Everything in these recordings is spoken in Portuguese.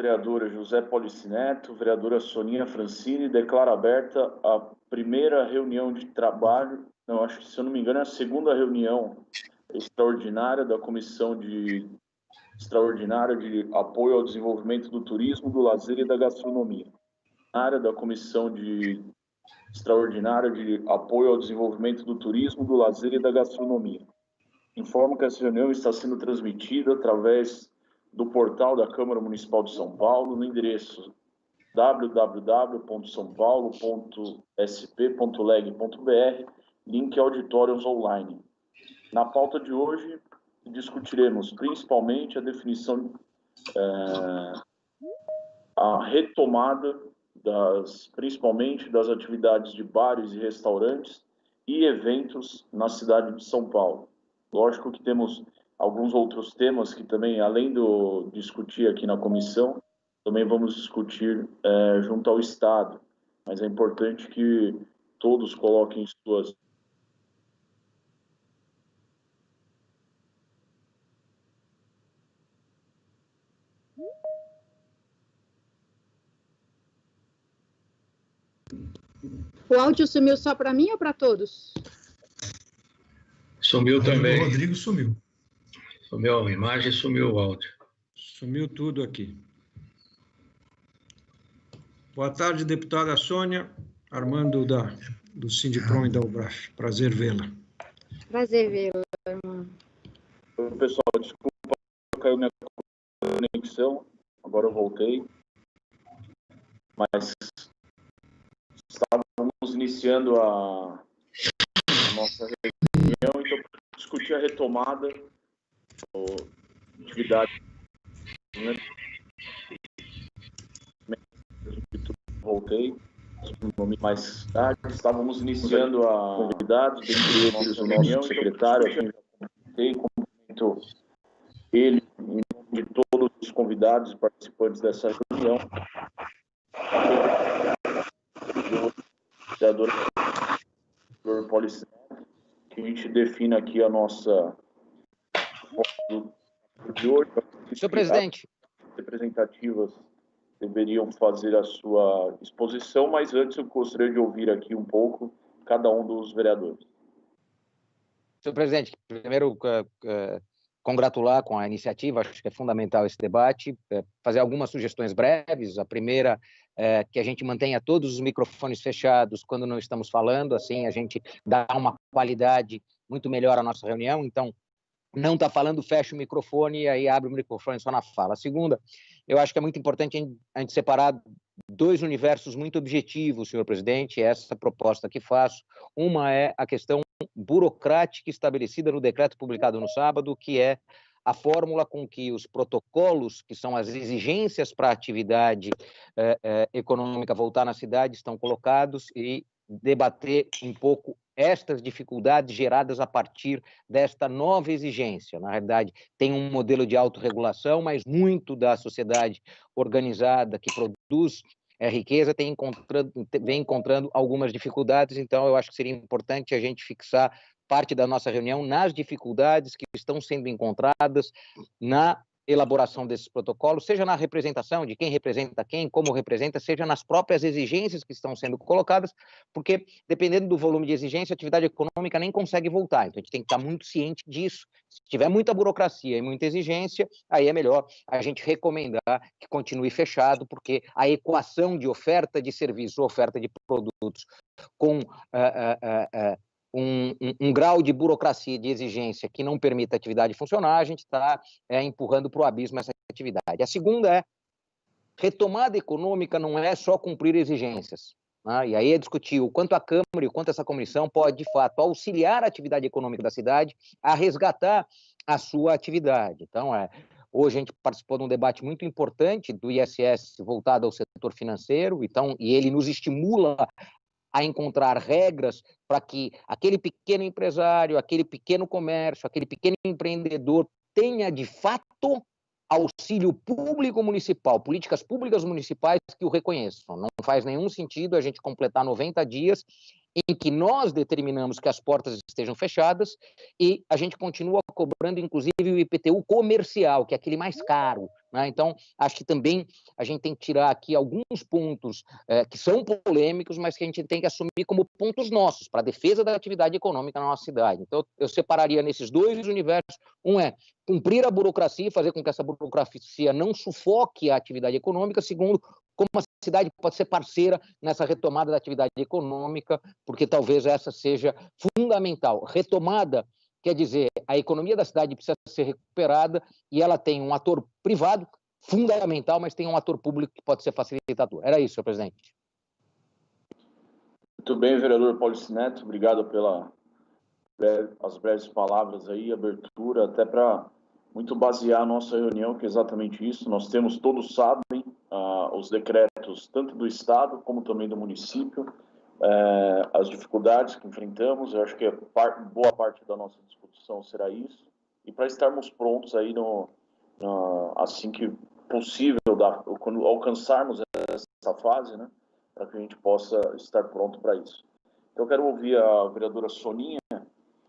vereadora José Policineto, vereadora Soninha Francini, declara aberta a primeira reunião de trabalho, não, acho que, se eu não me engano, é a segunda reunião extraordinária da Comissão Extraordinária de Apoio ao Desenvolvimento do Turismo, do Lazer e da Gastronomia. Área da Comissão Extraordinária de Apoio ao Desenvolvimento do Turismo, do Lazer e da Gastronomia. Informo que essa reunião está sendo transmitida através do portal da Câmara Municipal de São Paulo, no endereço www.saopaulo.sp.leg.br, link Auditórios Online. Na pauta de hoje, discutiremos principalmente a definição, a retomada principalmente das atividades de bares e restaurantes e eventos na cidade de São Paulo. Lógico que temos alguns outros temas que também, além do discutir aqui na comissão, também vamos discutir junto ao Estado, mas é importante que todos coloquem suas... O áudio sumiu só para mim ou para todos? Sumiu também. O Rodrigo sumiu. Sumiu a imagem, sumiu o áudio. Sumiu tudo aqui. Boa tarde, deputada Sônia, Armando do Sindiprom e da UBRAF. Prazer vê-la. Prazer vê-la, irmão. Pessoal, desculpa, caiu minha conexão, agora eu voltei. Mas estávamos iniciando a nossa reunião, então, para discutir a retomada da atividade, né? Voltei mais tarde, estávamos iniciando a convidados, dentre eles o nosso secretário, a quem já cumprimento ele, em nome de todos os convidados e participantes dessa reunião. Vereador Policineto, que a gente defina aqui a nossa de hoje. Senhor presidente. Representativas deveriam fazer a sua exposição, mas antes eu gostaria de ouvir aqui um pouco cada um dos vereadores. Senhor presidente, primeiro congratular com a iniciativa, acho que é fundamental esse debate, fazer algumas sugestões breves. A primeira é que a gente mantenha todos os microfones fechados quando não estamos falando, assim a gente dá uma qualidade muito melhor à nossa reunião. Então, não está falando, fecha o microfone e aí abre o microfone só na fala. A segunda, eu acho que é muito importante a gente separar dois universos muito objetivos, senhor presidente, essa proposta que faço. Uma é a questão burocrática estabelecida no decreto publicado no sábado, que é a fórmula com que os protocolos, que são as exigências para a atividade econômica voltar na cidade, estão colocados, e debater um pouco estas dificuldades geradas a partir desta nova exigência. Na realidade, tem um modelo de autorregulação, mas muito da sociedade organizada que produz riqueza vem encontrando algumas dificuldades. Então, eu acho que seria importante a gente fixar parte da nossa reunião nas dificuldades que estão sendo encontradas na elaboração desses protocolos, seja na representação de quem representa quem, como representa, seja nas próprias exigências que estão sendo colocadas, porque dependendo do volume de exigência, a atividade econômica nem consegue voltar. Então, a gente tem que estar muito ciente disso. Se tiver muita burocracia e muita exigência, aí é melhor a gente recomendar que continue fechado, porque a equação de oferta de serviço, oferta de produtos com um grau de burocracia e de exigência que não permita a atividade funcionar, a gente está empurrando para o abismo essa atividade. A segunda é, retomada econômica não é só cumprir exigências, né? E aí é discutir o quanto a Câmara e o quanto essa comissão pode, de fato, auxiliar a atividade econômica da cidade a resgatar a sua atividade. Então, hoje a gente participou de um debate muito importante do ISS voltado ao setor financeiro, então, e ele nos estimula a encontrar regras para que aquele pequeno empresário, aquele pequeno comércio, aquele pequeno empreendedor tenha, de fato, auxílio público municipal, políticas públicas municipais que o reconheçam. Não faz nenhum sentido a gente completar 90 dias em que nós determinamos que as portas estejam fechadas e a gente continua cobrando, inclusive, o IPTU comercial, que é aquele mais caro, né? Então, acho que também a gente tem que tirar aqui alguns pontos que são polêmicos, mas que a gente tem que assumir como pontos nossos, para a defesa da atividade econômica na nossa cidade. Então, eu separaria nesses dois universos. Um é cumprir a burocracia e fazer com que essa burocracia não sufoque a atividade econômica. Segundo, como a cidade pode ser parceira nessa retomada da atividade econômica, porque talvez essa seja fundamental. Retomada quer dizer, a economia da cidade precisa ser recuperada e ela tem um ator privado fundamental, mas tem um ator público que pode ser facilitador. Era isso, senhor presidente. Muito bem, vereador Paulice Neto, obrigado pelas breves palavras aí, abertura, até para muito basear a nossa reunião, que é exatamente isso. Nós temos, todos sabem, os decretos tanto do Estado como também do município, as dificuldades que enfrentamos. Eu acho que boa parte da nossa discussão será isso. E para estarmos prontos aí, assim que possível, quando alcançarmos essa fase, né, para que a gente possa estar pronto para isso. Então, eu quero ouvir a vereadora Soninha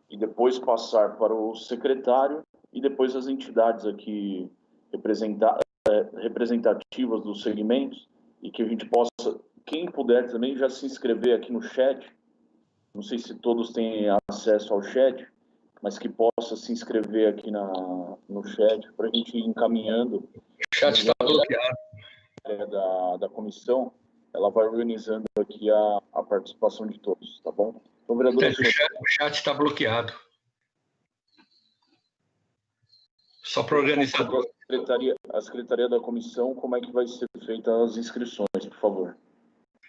e depois passar para o secretário e depois as entidades aqui representativas dos segmentos, e que a gente possa, quem puder também, já se inscrever aqui no chat. Não sei se todos têm acesso ao chat, mas que possa se inscrever aqui no chat para a gente ir encaminhando. O chat está bloqueado. Da comissão, ela vai organizando aqui a participação de todos, tá bom? Então, vereador, o chat está bloqueado. Só para organizar. A secretaria da comissão, como é que vai ser feita as inscrições, por favor?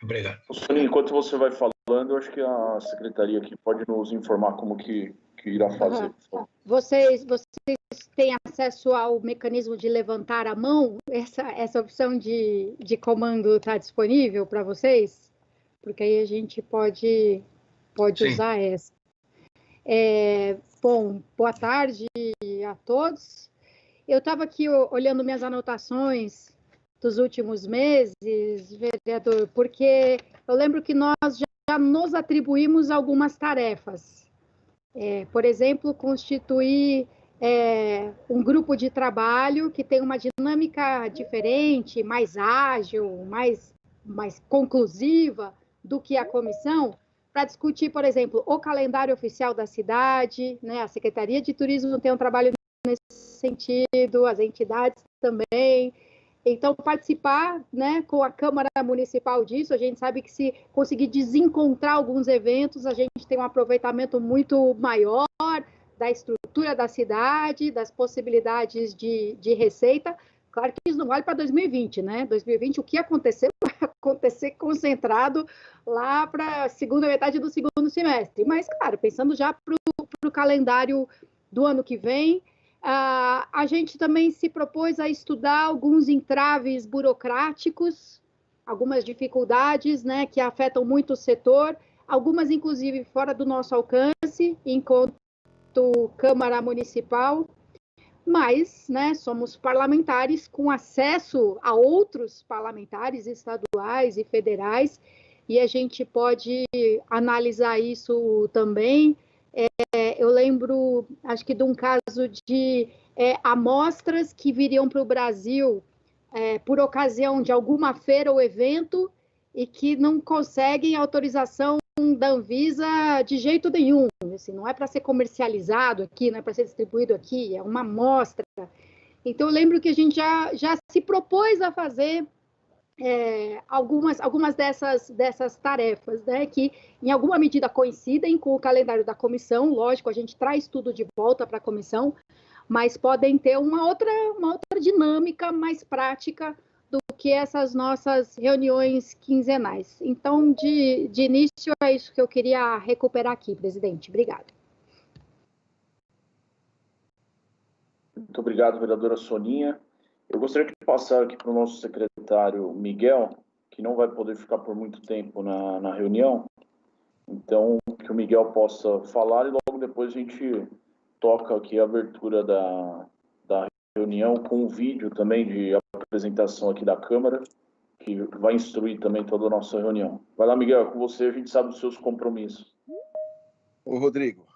Obrigado. Soninha, enquanto você vai falando, eu acho que a secretaria aqui pode nos informar como que irá fazer. Vocês têm acesso ao mecanismo de levantar a mão? Essa opção de comando está disponível para vocês? Porque aí a gente pode usar essa. Bom, boa tarde a todos. Eu estava aqui olhando minhas anotações dos últimos meses, vereador, porque eu lembro que nós já nos atribuímos algumas tarefas. Por exemplo, constituir um grupo de trabalho que tem uma dinâmica diferente, mais ágil, mais conclusiva do que a comissão, para discutir, por exemplo, o calendário oficial da cidade, né? A Secretaria de Turismo tem um trabalho nesse sentido, as entidades também. Então, participar, né, com a Câmara Municipal disso, a gente sabe que se conseguir desencontrar alguns eventos, a gente tem um aproveitamento muito maior da estrutura da cidade, das possibilidades de receita. Claro que isso não vale para 2020, né? 2020, o que acontecer, vai acontecer concentrado lá para a segunda metade do segundo semestre. Mas, claro, pensando já para o calendário do ano que vem, a gente também se propôs a estudar alguns entraves burocráticos, algumas dificuldades, né, que afetam muito o setor, algumas, inclusive, fora do nosso alcance, enquanto Câmara Municipal, mas, né, somos parlamentares com acesso a outros parlamentares estaduais e federais, e a gente pode analisar isso também. Eu lembro, acho que de um caso de amostras que viriam para o Brasil por ocasião de alguma feira ou evento e que não conseguem autorização da Anvisa de jeito nenhum. Assim, não é para ser comercializado aqui, não é para ser distribuído aqui, é uma amostra. Então, eu lembro que a gente já se propôs a fazer algumas dessas tarefas, né, que em alguma medida coincidem com o calendário da comissão. Lógico, a gente traz tudo de volta para a comissão, mas podem ter uma outra dinâmica mais prática do que essas nossas reuniões quinzenais. Então, de início, é isso que eu queria recuperar aqui, presidente. Obrigada. Muito obrigado, vereadora Soninha. Eu gostaria de passar aqui para o nosso secretário Miguel, que não vai poder ficar por muito tempo na reunião. Então, que o Miguel possa falar e logo depois a gente toca aqui a abertura da reunião com um vídeo também de apresentação aqui da Câmara, que vai instruir também toda a nossa reunião. Vai lá, Miguel, com você, a gente sabe dos seus compromissos. Ô, Rodrigo,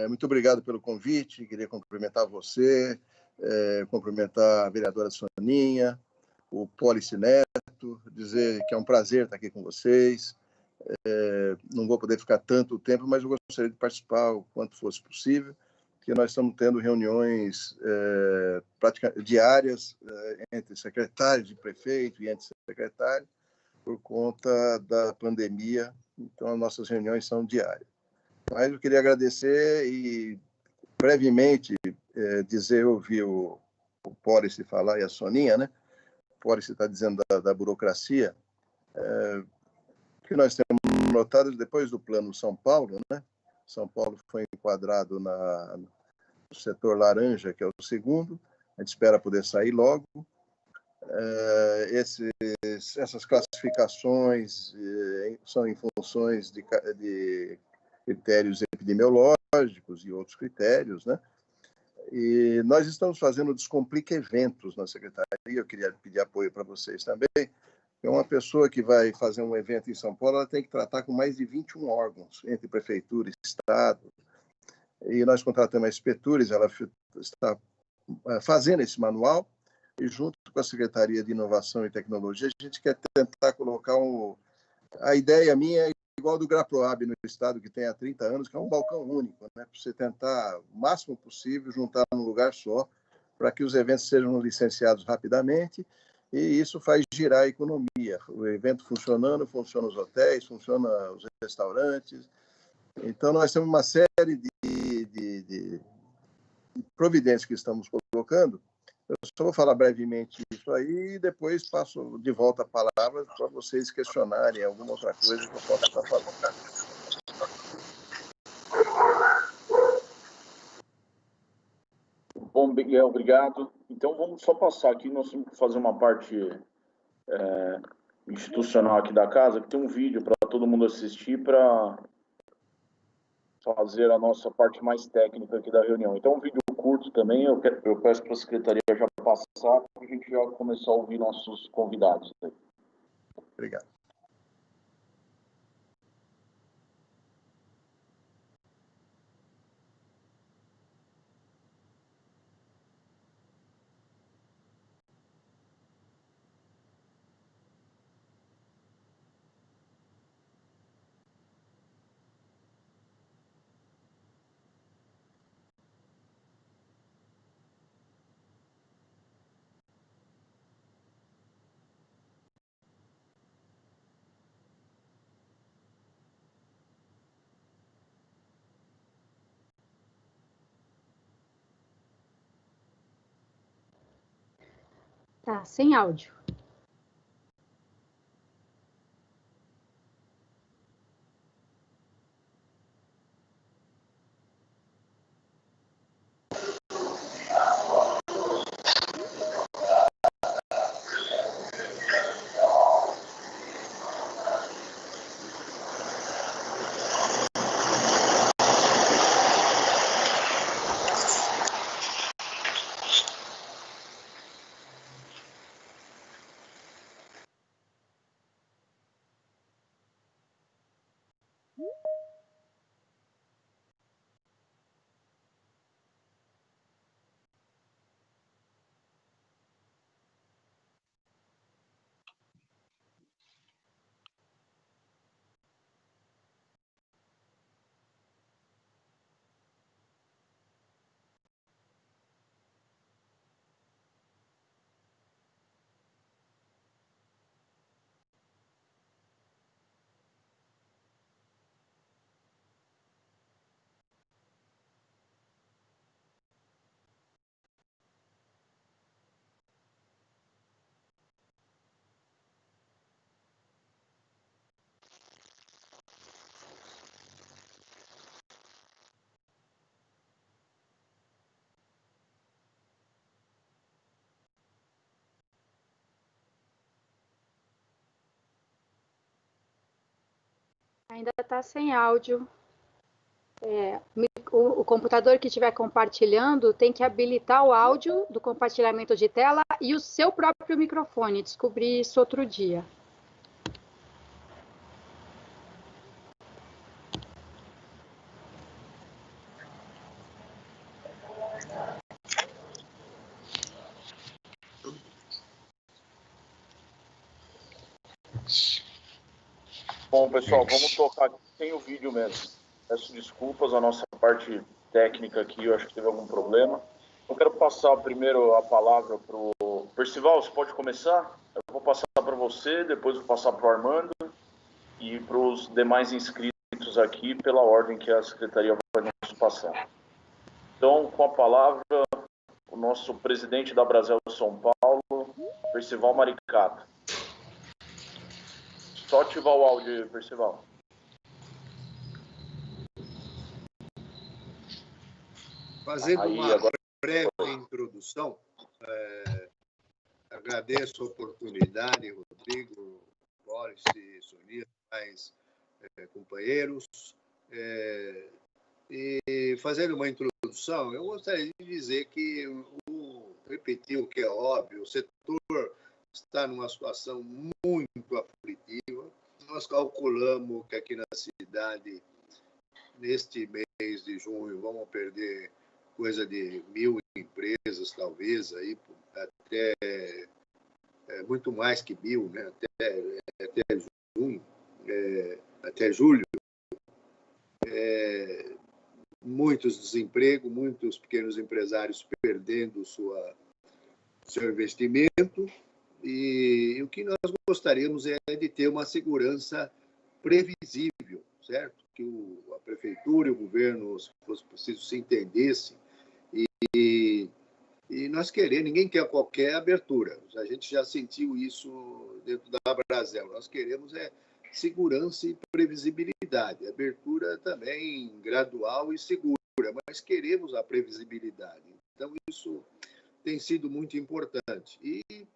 muito obrigado pelo convite, queria cumprimentar você, cumprimentar a vereadora Soninha, o Pólice Neto, dizer que é um prazer estar aqui com vocês. Não vou poder ficar tanto tempo, mas eu gostaria de participar o quanto fosse possível, porque nós estamos tendo reuniões diárias entre secretário de prefeito e entre secretário por conta da pandemia, então as nossas reuniões são diárias. Mas eu queria agradecer e brevemente dizer, eu ouvi o Pólice falar e a Soninha, né? O Pólice está dizendo da burocracia, que nós temos notado depois do Plano São Paulo, né? São Paulo foi enquadrado no setor laranja, que é o segundo, a gente espera poder sair logo. Essas classificações são em funções de critérios epidemiológicos e outros critérios, né? E nós estamos fazendo o Descomplica Eventos na Secretaria, eu queria pedir apoio para vocês também. Uma pessoa que vai fazer um evento em São Paulo, ela tem que tratar com mais de 21 órgãos, entre prefeitura e estado. E nós contratamos a Espetures, ela está fazendo esse manual, e junto com a Secretaria de Inovação e Tecnologia, a gente quer tentar colocar a ideia minha é igual do Graproab no estado, que tem há 30 anos, que é um balcão único, né? Para você tentar, o máximo possível, juntar num lugar só, para que os eventos sejam licenciados rapidamente, e isso faz girar a economia. O evento funcionando, funcionam os hotéis, funcionam os restaurantes. Então, nós temos uma série de providências que estamos colocando. Eu só vou falar brevemente isso aí e depois passo de volta a palavra para vocês questionarem alguma outra coisa que eu possa estar falando. Bom, Miguel, obrigado. Então, vamos só passar aqui, nós vamos fazer uma parte institucional aqui da casa, que tem um vídeo para todo mundo assistir para fazer a nossa parte mais técnica aqui da reunião. Então, um vídeo curto também, eu peço para a secretaria já passar, para a gente já começar a ouvir nossos convidados. Obrigado. Tá, sem áudio. Ainda está sem áudio. O computador que estiver compartilhando tem que habilitar o áudio do compartilhamento de tela e o seu próprio microfone. Descobri isso outro dia. Bom, pessoal, vamos tocar aqui sem o vídeo mesmo. Peço desculpas, a nossa parte técnica aqui, eu acho que teve algum problema. Eu quero passar primeiro a palavra para o Percival, você pode começar? Eu vou passar para você, depois vou passar para o Armando e para os demais inscritos aqui, pela ordem que a Secretaria vai nos passar. Então, com a palavra, o nosso presidente da Brasel São Paulo, Percival Maricato. Só ativar o áudio, Percival. Fazendo Aí, uma agora... breve introdução, agradeço a oportunidade, Rodrigo, Boris e Sonia, mais companheiros. E fazendo uma introdução, eu gostaria de dizer que, repetir o que é óbvio, o setor está numa situação muito aflitiva. Nós calculamos que aqui na cidade, neste mês de junho, vamos perder coisa de 1.000 empresas, talvez, aí, até muito mais que 1.000, né? até junho, até julho. Muitos desempregos, muitos pequenos empresários perdendo seu investimento. E o que nós gostaríamos é de ter uma segurança previsível, certo? Que a prefeitura e o governo, se fosse preciso, se entendessem. E nós ninguém quer qualquer abertura. A gente já sentiu isso dentro da Brasel. Nós queremos segurança e previsibilidade. Abertura também gradual e segura, mas queremos a previsibilidade. Então, isso tem sido muito importante. E,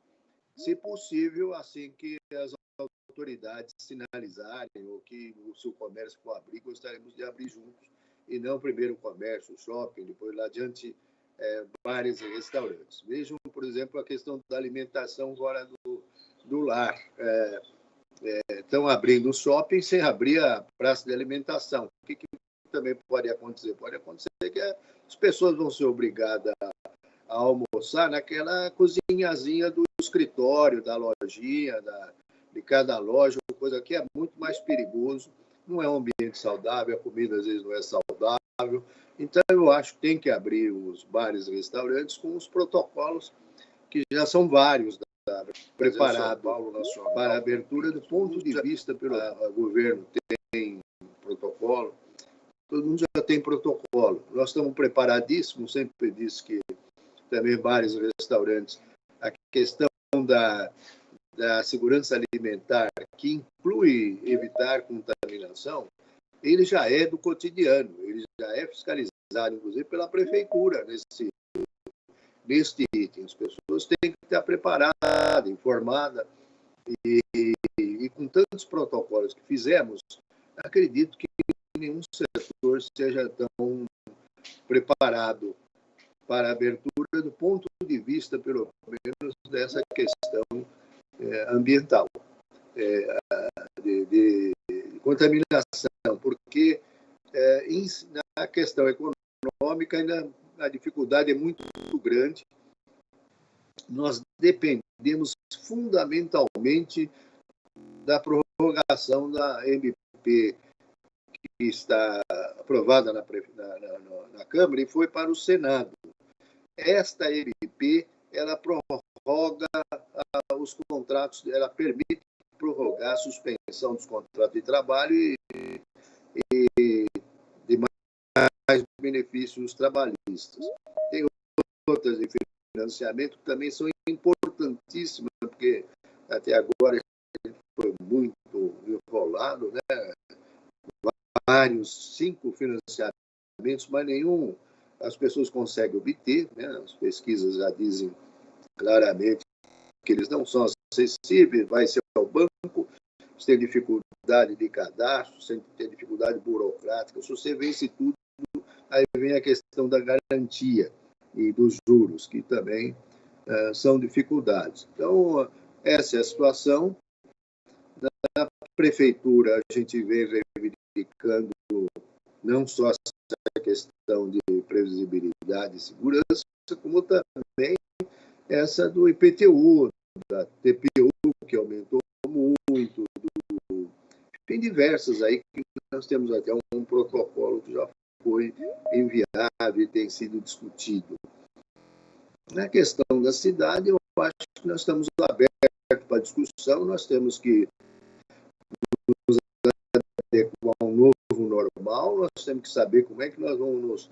se possível, assim que as autoridades sinalizarem ou que se o comércio for abrir, gostaríamos de abrir juntos, e não primeiro o comércio, o shopping, depois lá adiante bares e restaurantes. Vejam, por exemplo, a questão da alimentação fora do lar. Estão abrindo o shopping sem abrir a praça de alimentação. O que também pode acontecer? Pode acontecer que as pessoas vão ser obrigadas a almoçar naquela cozinhazinha do escritório, da lojinha, de cada loja, coisa que é muito mais perigoso, não é um ambiente saudável, a comida às vezes não é saudável. Então, eu acho que tem que abrir os bares e restaurantes com os protocolos que já são vários, preparados para a abertura do ponto de vista pelo governo. Tem protocolo, todo mundo já tem protocolo. Nós estamos preparadíssimos, sempre disse que também bares e restaurantes, a questão da segurança alimentar, que inclui evitar contaminação, ele já é do cotidiano, ele já é fiscalizado, inclusive, pela prefeitura neste item. As pessoas têm que estar preparadas, informadas, e com tantos protocolos que fizemos, acredito que nenhum setor seja tão preparado para a abertura do ponto de vista, pelo menos, dessa questão ambiental, de contaminação, porque na questão econômica ainda a dificuldade é muito grande. Nós dependemos fundamentalmente da prorrogação da MP, que está aprovada na Câmara e foi para o Senado. Esta MP, ela prorroga os contratos, ela permite prorrogar a suspensão dos contratos de trabalho e demais benefícios trabalhistas. Tem outras de financiamento que também são importantíssimas, porque até agora foi muito enrolado, né? Vários 5 financiamentos, mas nenhum as pessoas conseguem obter, né? As pesquisas já dizem claramente que eles não são acessíveis, vai ser ao banco, você tem dificuldade de cadastro, você tem dificuldade burocrática, se você vence tudo, aí vem a questão da garantia e dos juros, que também são dificuldades. Então, essa é a situação. Na prefeitura, a gente vem reivindicando não só essa questão de previsibilidade e segurança, como também essa do IPTU, da TPU, que aumentou muito, tem diversas aí que nós temos até um protocolo que já foi enviado e tem sido discutido. Na questão da cidade, eu acho que nós estamos abertos para discussão, nós temos que nos adequar a um novo normal, nós temos que saber como é que nós vamos nos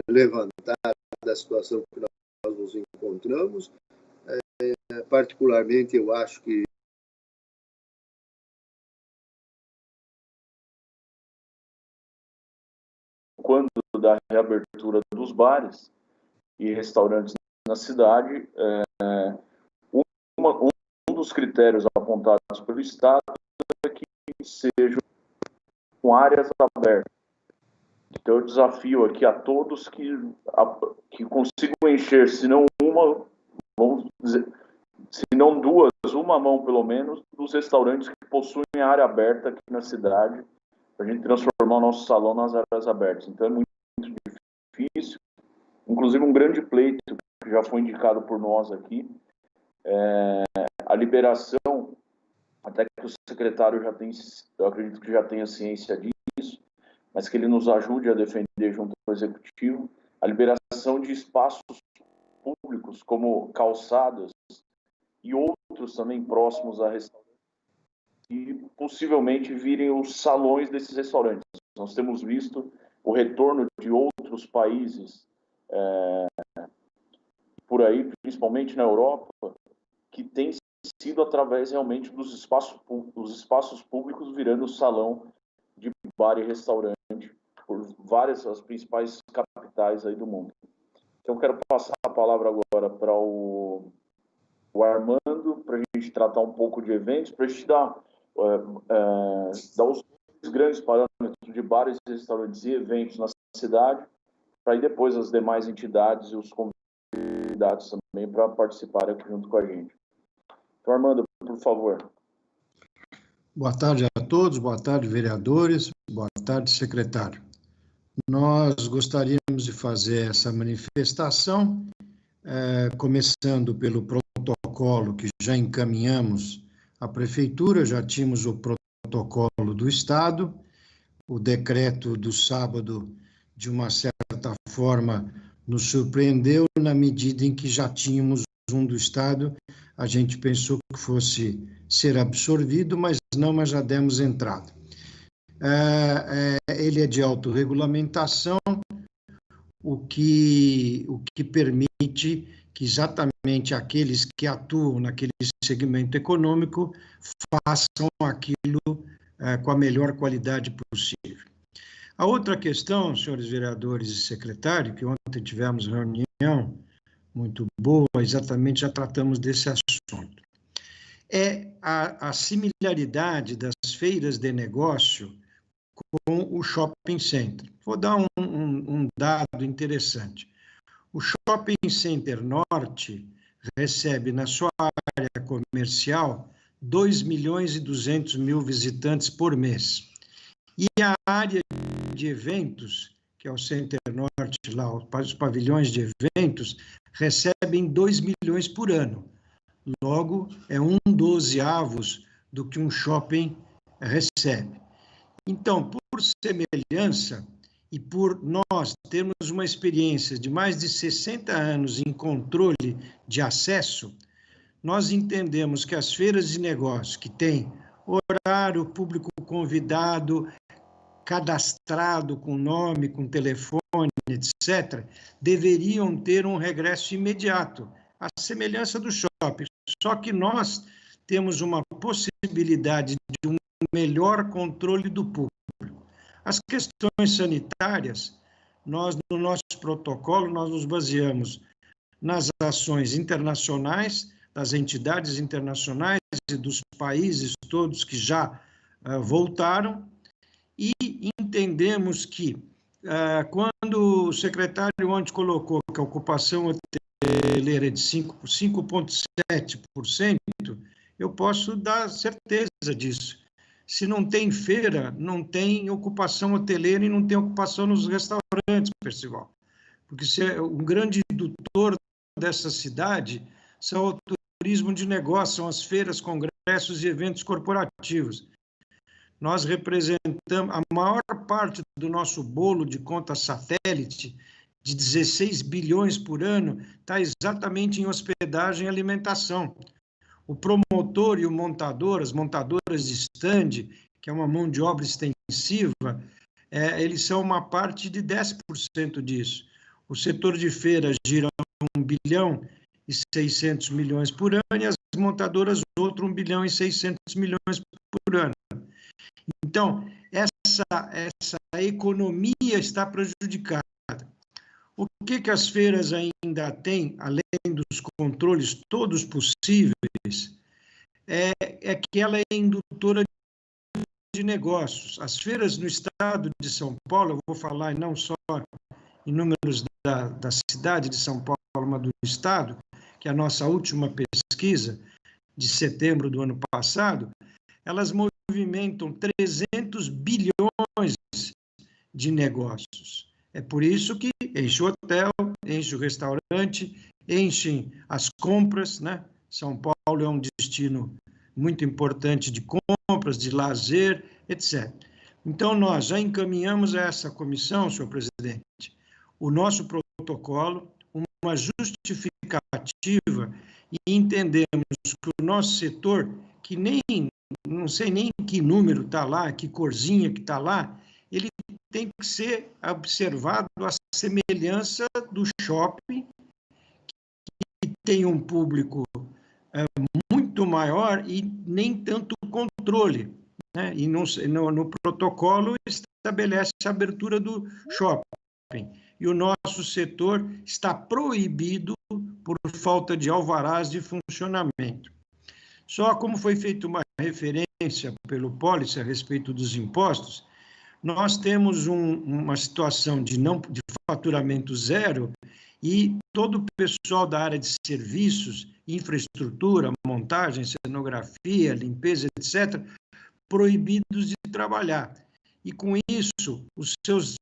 levantar da situação que nós nos encontramos. Particularmente, eu acho que quando da reabertura dos bares e restaurantes na cidade, um dos critérios apontados pelo Estado é que sejam com áreas abertas. Então, eu desafio aqui a todos que consigam encher, se não uma, vamos dizer, se não duas, uma mão pelo menos, dos restaurantes que possuem área aberta aqui na cidade, para a gente transformar o nosso salão nas áreas abertas. Então, é muito difícil. Inclusive, um grande pleito que já foi indicado por nós aqui, a liberação, até que o secretário já tem, eu acredito que já tenha ciência disso, mas que ele nos ajude a defender junto ao Executivo, a liberação de espaços públicos, como calçadas e outros também próximos a restaurantes, e possivelmente virem os salões desses restaurantes. Nós temos visto o retorno de outros países por aí, principalmente na Europa, que tem sido através realmente dos espaços públicos virando salão de bar e restaurante por várias as principais capitais aí do mundo. Então, eu quero passar a palavra agora para o Armando, para a gente tratar um pouco de eventos, para a gente dar os grandes parâmetros de bares, restaurantes e eventos na cidade, para aí depois as demais entidades e os convidados também para participar aqui junto com a gente. Então, Armando, por favor. Boa tarde a todos, boa tarde, vereadores, boa tarde, secretário. Nós gostaríamos de fazer essa manifestação, começando pelo protocolo que já encaminhamos à Prefeitura, já tínhamos o protocolo do Estado, o decreto do sábado, de uma certa forma, nos surpreendeu na medida em que já tínhamos um do Estado, a gente pensou que fosse ser absorvido, mas não, mas já demos entrada. Ele é de autorregulamentação, o que permite que exatamente aqueles que atuam naquele segmento econômico façam aquilo com a melhor qualidade possível. A outra questão, senhores vereadores e secretário, que ontem tivemos reunião muito boa, exatamente já tratamos desse assunto, é a similaridade das feiras de negócio com o shopping center. Vou dar um dado interessante. O shopping center norte recebe na sua área comercial 2.200.000 visitantes por mês. E a área de eventos, que é o Center Norte, lá, os pavilhões de eventos, recebem 2 milhões por ano. Logo, é 1/12 do que um shopping recebe. Então, por semelhança e por nós termos uma experiência de mais de 60 anos em controle de acesso, nós entendemos que as feiras de negócio que têm horário, público convidado, cadastrado com nome, com telefone, etc., deveriam ter um regresso imediato, à semelhança do shopping. Só que nós temos uma possibilidade de um melhor controle do público. As questões sanitárias, nós, no nosso protocolo, nós nos baseamos nas ações internacionais, das entidades internacionais e dos países todos que já voltaram, e entendemos que, quando o secretário ontem colocou que a ocupação hoteleira é de 5,7%, eu posso dar certeza disso. Se não tem feira, não tem ocupação hoteleira e não tem ocupação nos restaurantes, Percival. Porque um grande indutor dessa cidade são o turismo de negócio, são as feiras, congressos e eventos corporativos. Nós representamos a maior parte do nosso bolo de conta satélite, de 16 bilhões por ano, está exatamente em hospedagem e alimentação. O promotor e o montador, as montadoras de stand, que é uma mão de obra extensiva, eles são uma parte de 10% disso. O setor de feiras gira 1 bilhão e 600 milhões por ano e as montadoras outro 1 bilhão e 600 milhões por ano. Então, essa economia está prejudicada. O que as feiras ainda têm, além dos controles todos possíveis, é que ela é indutora de negócios. As feiras no estado de São Paulo, eu vou falar não só em números da cidade de São Paulo, mas do estado, que é a nossa última pesquisa de setembro do ano passado, elas movimentam 300 bilhões de negócios. É por isso que enche o hotel, enche o restaurante, enchem as compras, né? São Paulo é um destino muito importante de compras, de lazer, etc. Então, nós já encaminhamos a essa comissão, senhor presidente, o nosso protocolo, uma justificativa, e entendemos que o nosso setor, que não sei nem que número está lá, que corzinha que está lá, ele tem que ser observado a semelhança do shopping, que tem um público muito maior e nem tanto controle, né? E no protocolo estabelece a abertura do shopping. E o nosso setor está proibido por falta de alvarás de funcionamento. Só como foi feita uma referência pelo Policy a respeito dos impostos, nós temos uma situação de faturamento zero e todo o pessoal da área de serviços, infraestrutura, montagem, cenografia, limpeza, etc., proibidos de trabalhar. E, com isso, os seus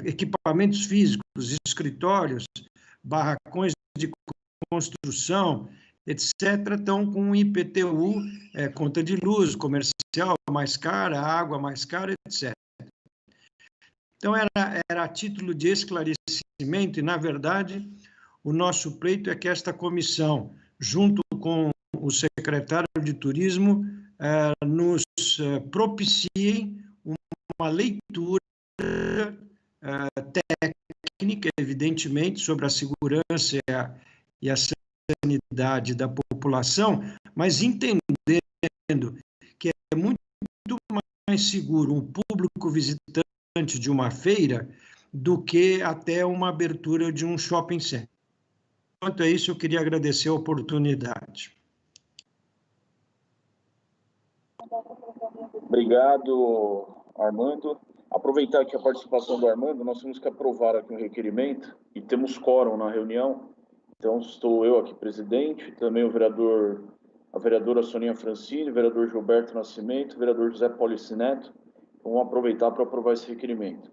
equipamentos físicos, escritórios, barracões de construção, etc., estão com um IPTU, conta de luz, comercial mais cara, água mais cara, etc. Então, era a título de esclarecimento e, na verdade, o nosso pleito é que esta comissão, junto com o secretário de Turismo, nos propiciem uma leitura técnica, evidentemente, sobre a segurança e a sanidade da população, mas entendendo que é muito mais seguro um público visitante de uma feira do que até uma abertura de um shopping center. Quanto a isso, eu queria agradecer a oportunidade. Obrigado, Armando. Aproveitar aqui a participação do Armando, nós temos que aprovar aqui um requerimento e temos quórum na reunião. Então, estou eu aqui, presidente, também a vereadora Soninha Francini, o vereador Gilberto Nascimento, o vereador José Policy Neto. Vamos aproveitar para aprovar esse requerimento.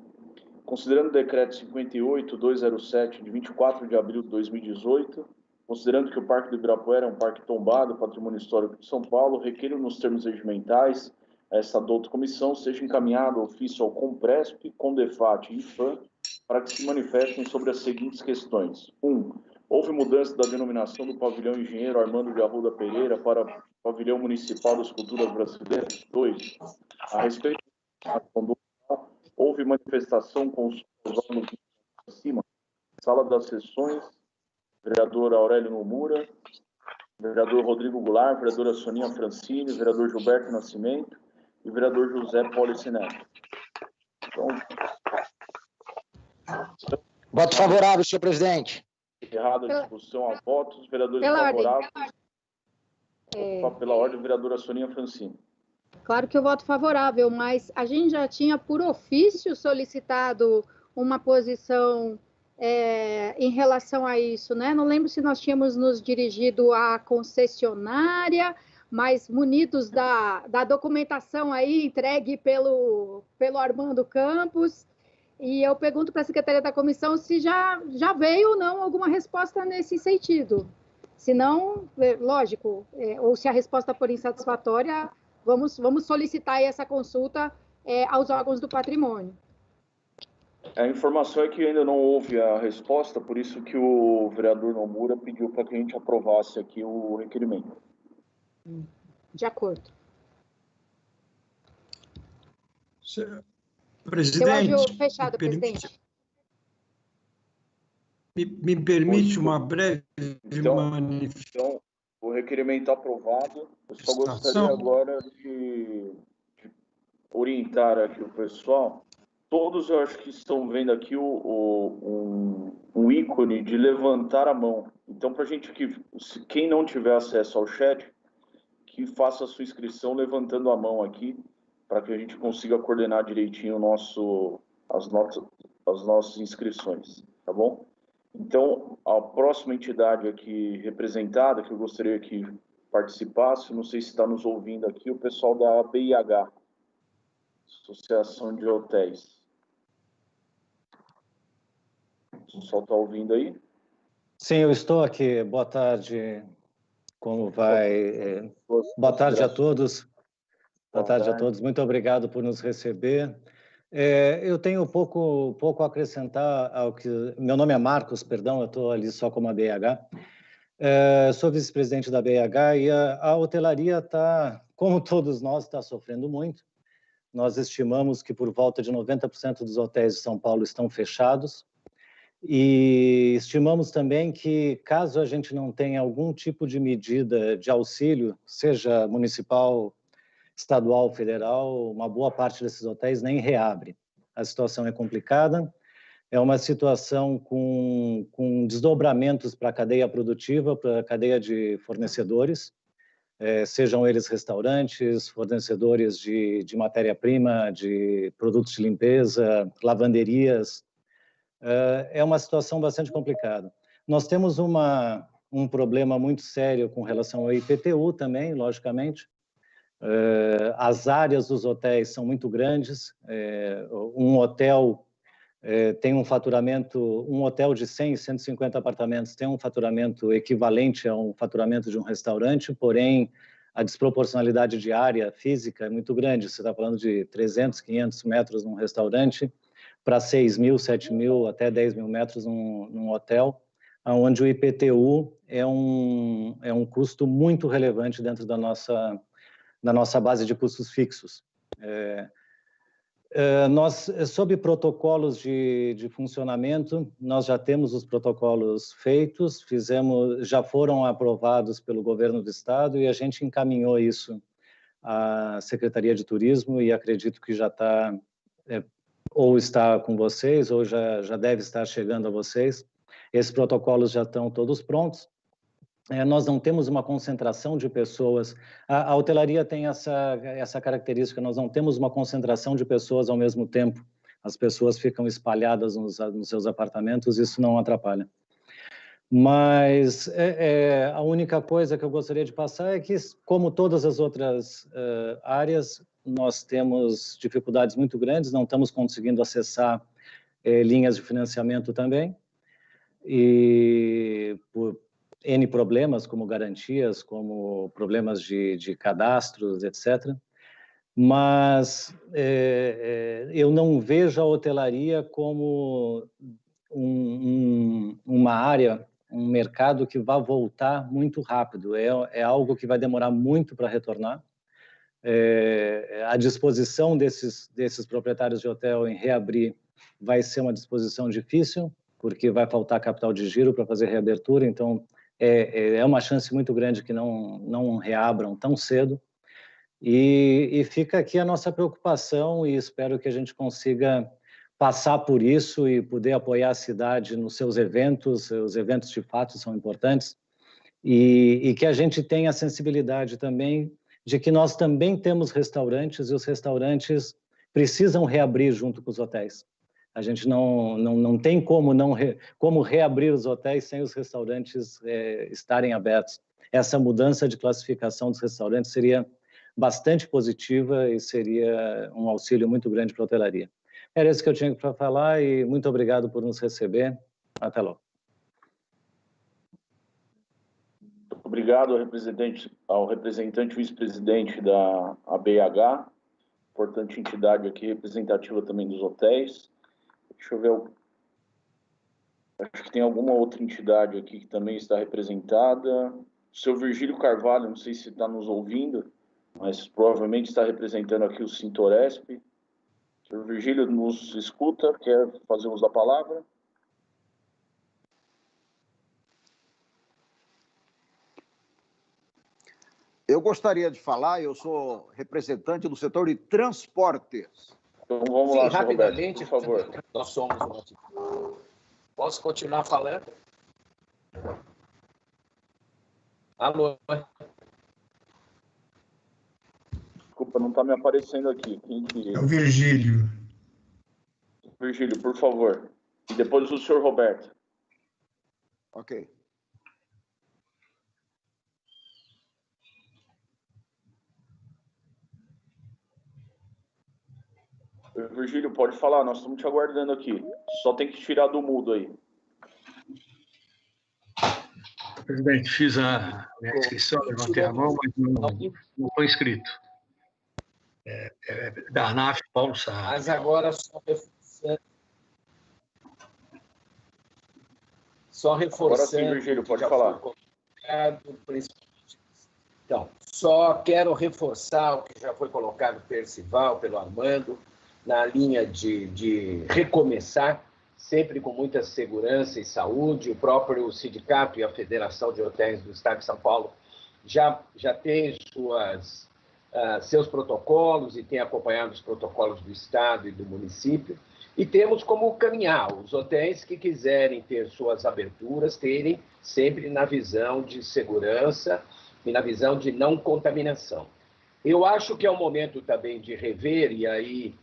Considerando o decreto 58.207, de 24 de abril de 2018, considerando que o Parque do Ibirapuera é um parque tombado, patrimônio histórico de São Paulo, requeiro nos termos regimentais essa douta comissão seja encaminhado ofício ao Compresp, Condefat e IFAM para que se manifestem sobre as seguintes questões. 1. Houve mudança da denominação do pavilhão Engenheiro Armando de Arruda Pereira para Pavilhão Municipal das Culturas Brasileiras. 2. A respeito da conduta, houve manifestação com os órgãos acima, sala das sessões, vereador Aurélio Nomura, vereador Rodrigo Goulart, vereadora Soninha Francini, vereador Gilberto Nascimento e vereador José Policy Neto. Então, voto favorável, senhor presidente. Encerrada a discussão a votos, vereadores favoráveis. Pela ordem, vereadora Soninha Francini. Claro que eu voto favorável, mas a gente já tinha, por ofício, solicitado uma posição em relação a isso, né? Não lembro se nós tínhamos nos dirigido à concessionária, mas munidos da documentação aí entregue pelo Armando Campos. E eu pergunto para a Secretaria da Comissão se já veio ou não alguma resposta nesse sentido. Se não, lógico, ou se a resposta for insatisfatória, vamos solicitar aí essa consulta aos órgãos do patrimônio. A informação é que ainda não houve a resposta, por isso que o vereador Nomura pediu para que a gente aprovasse aqui o requerimento. De acordo. Presidente, Seu áudio fechado, presidente. Me permite uma breve Então, o requerimento aprovado. Eu só gostaria agora de orientar aqui o pessoal. Todos, eu acho que estão vendo aqui um ícone de levantar a mão. Então, para a gente quem não tiver acesso ao chat, que faça a sua inscrição levantando a mão aqui, para que a gente consiga coordenar direitinho as nossas inscrições, tá bom? Então, a próxima entidade aqui representada, que eu gostaria que participasse, não sei se está nos ouvindo aqui, o pessoal da BIH, Associação de Hotéis. O pessoal está ouvindo aí? Sim, eu estou aqui. Boa tarde. Como vai? Boa tarde a todos. Boa tarde a todos. Muito obrigado por nos receber. Eu tenho pouco a acrescentar ao que... Meu nome é Marcos, perdão, eu estou ali só como a BIH. Sou vice-presidente da BIH e a hotelaria está, como todos nós, está sofrendo muito. Nós estimamos que por volta de 90% dos hotéis de São Paulo estão fechados e estimamos também que, caso a gente não tenha algum tipo de medida de auxílio, seja municipal, estadual, federal, uma boa parte desses hotéis nem reabre. A situação é complicada, é uma situação com desdobramentos para a cadeia produtiva, para a cadeia de fornecedores, sejam eles restaurantes, fornecedores de matéria-prima, de produtos de limpeza, lavanderias. É uma situação bastante complicada. Nós temos um problema muito sério com relação ao IPTU também, logicamente. As áreas dos hotéis são muito grandes. Um hotel tem um faturamento, um hotel de 100, 150 apartamentos tem um faturamento equivalente a um faturamento de um restaurante, porém a desproporcionalidade de área física é muito grande. Você está falando de 300, 500 metros num restaurante para 6 mil, 7 mil, até 10 mil metros num hotel, onde o IPTU é um custo muito relevante dentro da nossa base de custos fixos. Nós, sob protocolos de funcionamento, nós já temos os protocolos feitos, já foram aprovados pelo governo do estado e a gente encaminhou isso à Secretaria de Turismo e acredito que já está, ou está com vocês, ou já deve estar chegando a vocês. Esses protocolos já estão todos prontos. Nós não temos uma concentração de pessoas. A hotelaria tem essa característica, nós não temos uma concentração de pessoas ao mesmo tempo. As pessoas ficam espalhadas nos seus apartamentos, isso não atrapalha. Mas a única coisa que eu gostaria de passar é que, como todas as outras áreas, nós temos dificuldades muito grandes, não estamos conseguindo acessar linhas de financiamento também, e por N problemas, como garantias, como problemas de cadastros, etc. Mas eu não vejo a hotelaria como uma área, um mercado que vai voltar muito rápido. É algo que vai demorar muito para retornar. A disposição desses proprietários de hotel em reabrir vai ser uma disposição difícil, porque vai faltar capital de giro para fazer reabertura, então é uma chance muito grande que não reabram tão cedo. E fica aqui a nossa preocupação e espero que a gente consiga passar por isso e poder apoiar a cidade nos seus eventos. Os eventos de fato são importantes e que a gente tenha a sensibilidade também de que nós também temos restaurantes e os restaurantes precisam reabrir junto com os hotéis. A gente não tem como reabrir os hotéis sem os restaurantes estarem abertos. Essa mudança de classificação dos restaurantes seria bastante positiva e seria um auxílio muito grande para a hotelaria. Era isso que eu tinha para falar e muito obrigado por nos receber. Até logo. Obrigado ao representante vice-presidente da ABH, importante entidade aqui, representativa também dos hotéis. Deixa eu ver, acho que tem alguma outra entidade aqui que também está representada. O seu Virgílio Carvalho, não sei se está nos ouvindo, mas provavelmente está representando aqui o Sintoresp. O senhor Virgílio nos escuta, quer fazer uso da palavra? Eu gostaria de falar, eu sou representante do setor de transportes. Então vamos lá, senhor Roberto, por favor. Nós somos uma... Posso continuar falando? Alô? Desculpa, não está me aparecendo aqui. É o Virgílio. Virgílio, por favor. E depois o senhor Roberto. Ok. Virgílio, pode falar, nós estamos te aguardando aqui. Só tem que tirar do mudo aí. Presidente, fiz a minha inscrição, levantei a mão, mas não estou inscrito. Da ANAF, Paulo Saab. Mas agora só reforçando. Agora sim, Virgílio, pode falar. Então, só quero reforçar o que já foi colocado pelo Percival, pelo Armando, na linha de recomeçar, sempre com muita segurança e saúde. O próprio sindicato e a Federação de Hotéis do Estado de São Paulo já tem seus protocolos e tem acompanhado os protocolos do Estado e do município. E temos como caminhar os hotéis que quiserem ter suas aberturas, terem sempre na visão de segurança e na visão de não contaminação. Eu acho que é o momento também de rever, e aí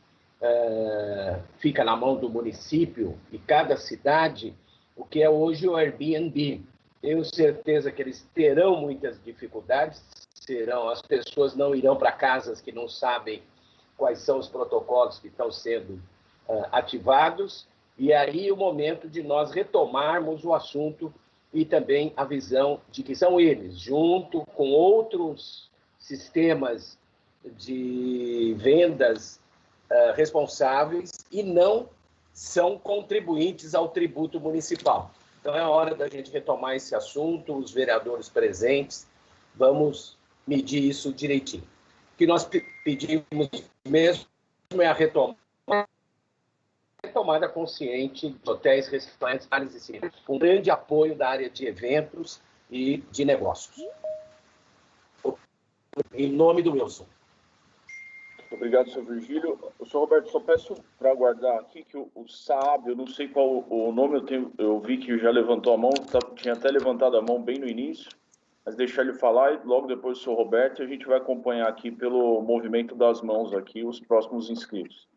fica na mão do município e cada cidade, o que é hoje o Airbnb. Tenho certeza que eles terão muitas dificuldades, as pessoas não irão para casas que não sabem quais são os protocolos que estão sendo ativados, e aí o momento de nós retomarmos o assunto e também a visão de que são eles, junto com outros sistemas de vendas responsáveis e não são contribuintes ao tributo municipal. Então é hora da gente retomar esse assunto, os vereadores presentes, vamos medir isso direitinho. O que nós pedimos mesmo é a retomada consciente de hotéis, restaurantes, áreas de serviços, com grande apoio da área de eventos e de negócios. Em nome do Wilson. Obrigado, senhor Virgílio. O senhor Roberto, só peço para aguardar aqui que o Saab, eu não sei qual o nome, eu vi que já levantou a mão, tinha até levantado a mão bem no início, mas deixar ele falar e logo depois o senhor Roberto, e a gente vai acompanhar aqui pelo movimento das mãos aqui os próximos inscritos.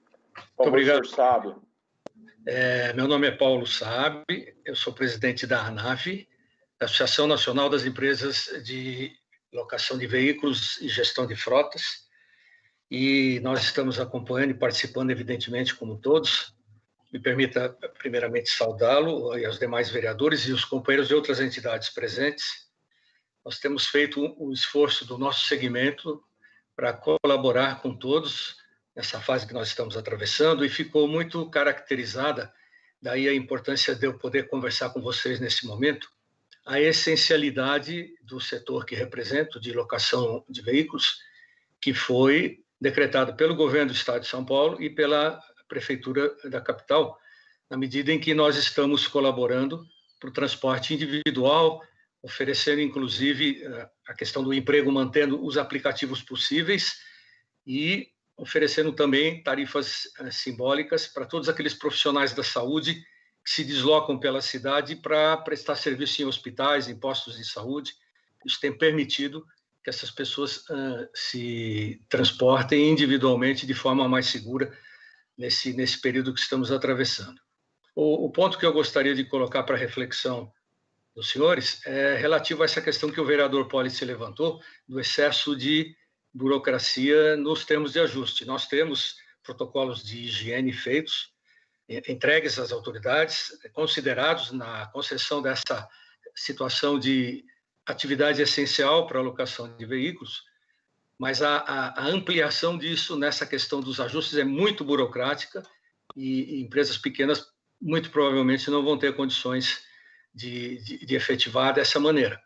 Muito obrigado. Senhor Saab. Meu nome é Paulo Saab, eu sou presidente da ANAV, Associação Nacional das Empresas de Locação de Veículos e Gestão de Frotas, e nós estamos acompanhando e participando, evidentemente, como todos. Me permita, primeiramente, saudá-lo e aos demais vereadores e os companheiros de outras entidades presentes. Nós temos feito um esforço do nosso segmento para colaborar com todos nessa fase que nós estamos atravessando, e ficou muito caracterizada, daí a importância de eu poder conversar com vocês nesse momento, a essencialidade do setor que represento, de locação de veículos, que foi decretado pelo governo do Estado de São Paulo e pela Prefeitura da capital, na medida em que nós estamos colaborando para o transporte individual, oferecendo, inclusive, a questão do emprego, mantendo os aplicativos possíveis e oferecendo também tarifas simbólicas para todos aqueles profissionais da saúde que se deslocam pela cidade para prestar serviço em hospitais, em postos de saúde. Isso tem permitido que essas pessoas se transportem individualmente de forma mais segura nesse período que estamos atravessando. O ponto que eu gostaria de colocar para reflexão dos senhores é relativo a essa questão que o vereador Policy levantou, do excesso de burocracia nos termos de ajuste. Nós temos protocolos de higiene feitos, entregues às autoridades, considerados na concessão dessa situação de atividade essencial para a alocação de veículos, mas a ampliação disso nessa questão dos ajustes é muito burocrática e empresas pequenas muito provavelmente não vão ter condições de efetivar dessa maneira.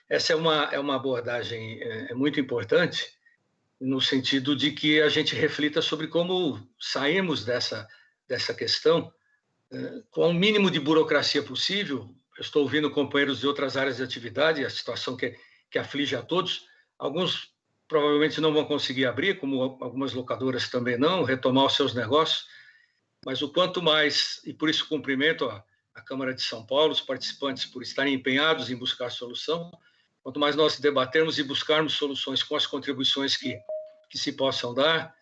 Essa é uma abordagem muito importante, no sentido de que a gente reflita sobre como saímos dessa questão com o mínimo de burocracia possível. Eu estou ouvindo companheiros de outras áreas de atividade, a situação que aflige a todos. Alguns provavelmente não vão conseguir abrir, como algumas locadoras também não, retomar os seus negócios, mas o quanto mais, e por isso cumprimento a Câmara de São Paulo, os participantes por estarem empenhados em buscar solução, quanto mais nós debatermos e buscarmos soluções com as contribuições que se possam dar,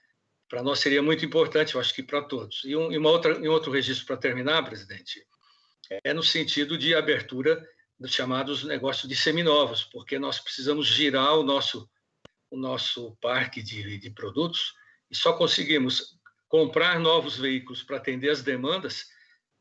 para nós seria muito importante, eu acho que para todos. E outro registro para terminar, presidente, é no sentido de abertura dos chamados negócios de seminovos, porque nós precisamos girar o nosso parque de produtos e só conseguimos comprar novos veículos para atender as demandas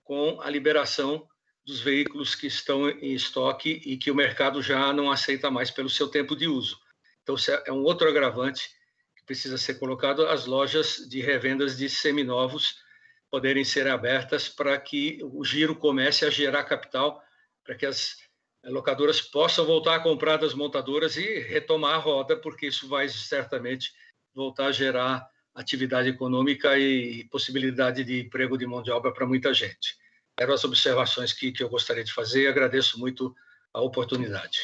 com a liberação dos veículos que estão em estoque e que o mercado já não aceita mais pelo seu tempo de uso. Então, é um outro agravante que precisa ser colocado, as lojas de revendas de seminovos poderem ser abertas para que o giro comece a gerar capital, para que as locadoras possam voltar a comprar das montadoras e retomar a roda, porque isso vai certamente voltar a gerar atividade econômica e possibilidade de emprego de mão de obra para muita gente. Eram as observações que eu gostaria de fazer e agradeço muito a oportunidade.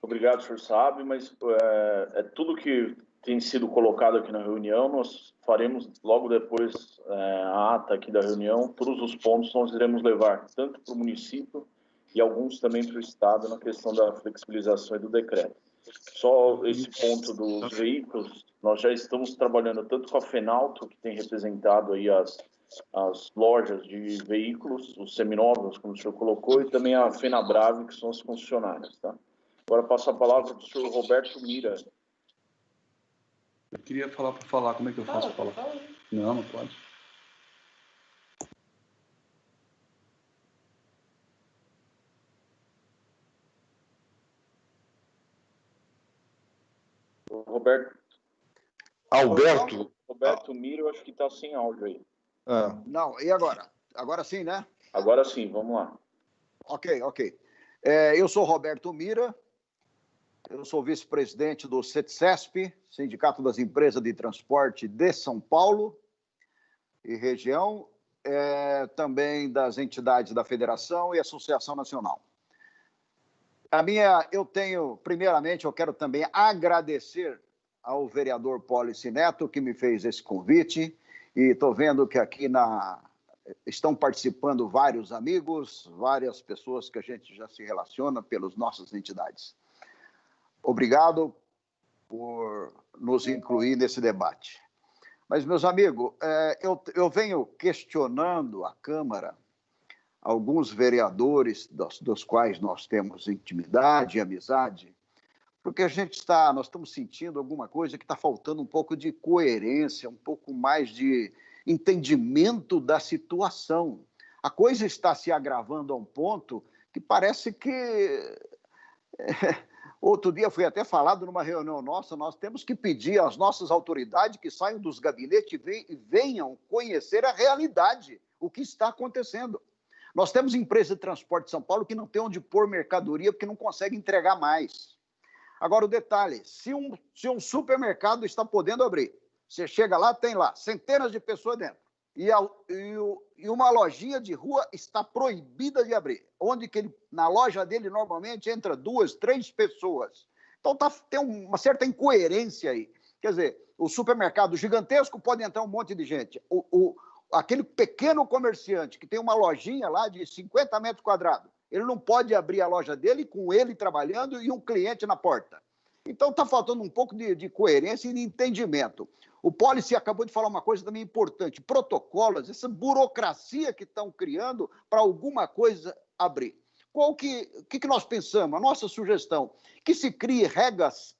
Obrigado, senhor Saab, mas tudo que tem sido colocado aqui na reunião, nós faremos logo depois a ata aqui da reunião, todos os pontos nós iremos levar, tanto para o município e alguns também para o Estado, na questão da flexibilização e do decreto. Só esse ponto dos veículos, nós já estamos trabalhando tanto com a Fenalto, que tem representado aí as lojas de veículos, os seminovos, como o senhor colocou, e também a Fenabrave, que são as concessionárias, tá? Agora passo a palavra para o senhor Roberto Mira. Eu queria falar para falar, como é que eu faço para falar? Não, não pode. Roberto. Alberto. Roberto Mira, eu acho que está sem áudio aí. Não, e agora? Agora sim, né? Agora sim, vamos lá. Ok. Eu sou Roberto Mira, eu sou vice-presidente do CETCESP, Sindicato das Empresas de Transporte de São Paulo e região, também das entidades da Federação e Associação Nacional. Primeiramente, eu quero também agradecer ao vereador Policy Neto, que me fez esse convite, e estou vendo que aqui estão participando vários amigos, várias pessoas que a gente já se relaciona pelas nossas entidades. Obrigado por nos incluir nesse debate. Mas, meus amigos, eu venho questionando a Câmara, alguns vereadores dos quais nós temos intimidade e amizade, porque nós estamos sentindo alguma coisa que está faltando um pouco de coerência, um pouco mais de entendimento da situação. A coisa está se agravando a um ponto que parece que... Outro dia foi até falado numa reunião nossa, nós temos que pedir às nossas autoridades que saiam dos gabinetes e venham conhecer a realidade, o que está acontecendo. Nós temos empresa de transporte de São Paulo que não tem onde pôr mercadoria porque não consegue entregar mais. Agora, o detalhe, se um supermercado está podendo abrir, você chega lá, tem lá centenas de pessoas dentro, e uma lojinha de rua está proibida de abrir, onde na loja dele normalmente entra 2, 3 pessoas. Então tem uma certa incoerência aí. Quer dizer, o supermercado gigantesco pode entrar um monte de gente. Aquele pequeno comerciante que tem uma lojinha lá de 50 metros quadrados, ele não pode abrir a loja dele com ele trabalhando e um cliente na porta. Então, está faltando um pouco de coerência e de entendimento. O Policy acabou de falar uma coisa também importante, protocolos, essa burocracia que estão criando para alguma coisa abrir. O que nós pensamos? A nossa sugestão, que se crie regras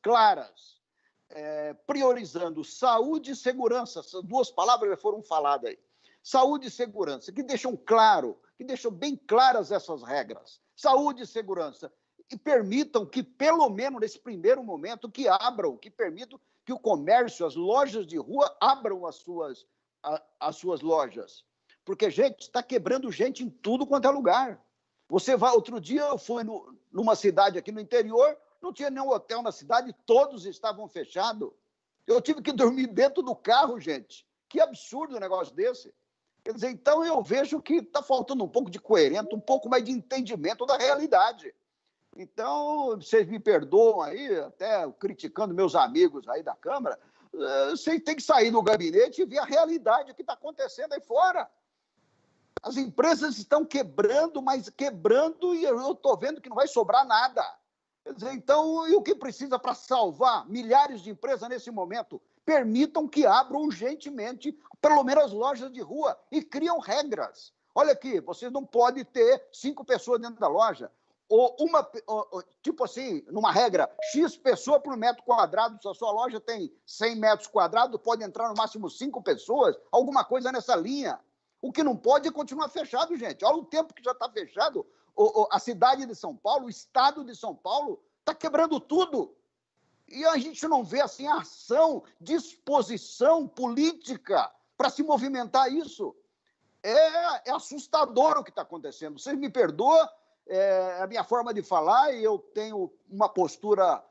claras, priorizando saúde e segurança, essas duas palavras já foram faladas aí. Saúde e segurança, que deixam bem claras essas regras. Saúde e segurança, e permitam que, pelo menos nesse primeiro momento, que permitam que o comércio, as lojas de rua, abram as suas lojas. Porque, gente, está quebrando gente em tudo quanto é lugar. Outro dia eu fui numa cidade aqui no interior, não tinha nenhum hotel na cidade, todos estavam fechados. Eu tive que dormir dentro do carro, gente. Que absurdo um negócio desse. Quer dizer, então eu vejo que está faltando um pouco de coerência, um pouco mais de entendimento da realidade. Então, vocês me perdoam aí, até criticando meus amigos aí da Câmara, vocês têm que sair do gabinete e ver a realidade que está acontecendo aí fora. As empresas estão quebrando, mas quebrando, e eu estou vendo que não vai sobrar nada. Quer dizer, então, e o que precisa para salvar milhares de empresas nesse momento? Permitam que abram urgentemente, pelo menos as lojas de rua, e criam regras. Olha aqui, vocês não podem ter 5 pessoas dentro da loja. Tipo assim, numa regra, X pessoa por metro quadrado, se a sua loja tem 100 metros quadrados, pode entrar no máximo 5 pessoas, alguma coisa nessa linha. O que não pode é continuar fechado, gente. Olha o tempo que já está fechado. A cidade de São Paulo, o estado de São Paulo, está quebrando tudo. E a gente não vê assim ação, disposição política para se movimentar isso. É assustador o que está acontecendo. Vocês me perdoam, é a minha forma de falar, e eu tenho uma postura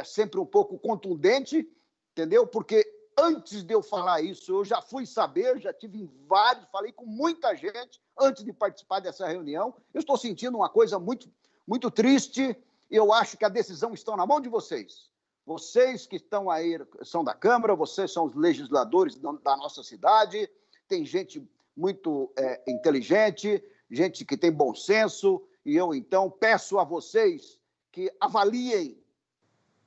sempre um pouco contundente, entendeu? Porque antes de eu falar isso, eu já fui saber, já tive em vários, falei com muita gente antes de participar dessa reunião. Eu estou sentindo uma coisa muito, muito triste, e eu acho que a decisão está na mão de vocês. Vocês que estão aí, são da Câmara, vocês são os legisladores da nossa cidade, tem gente muito inteligente, gente que tem bom senso, e eu, então, peço a vocês que avaliem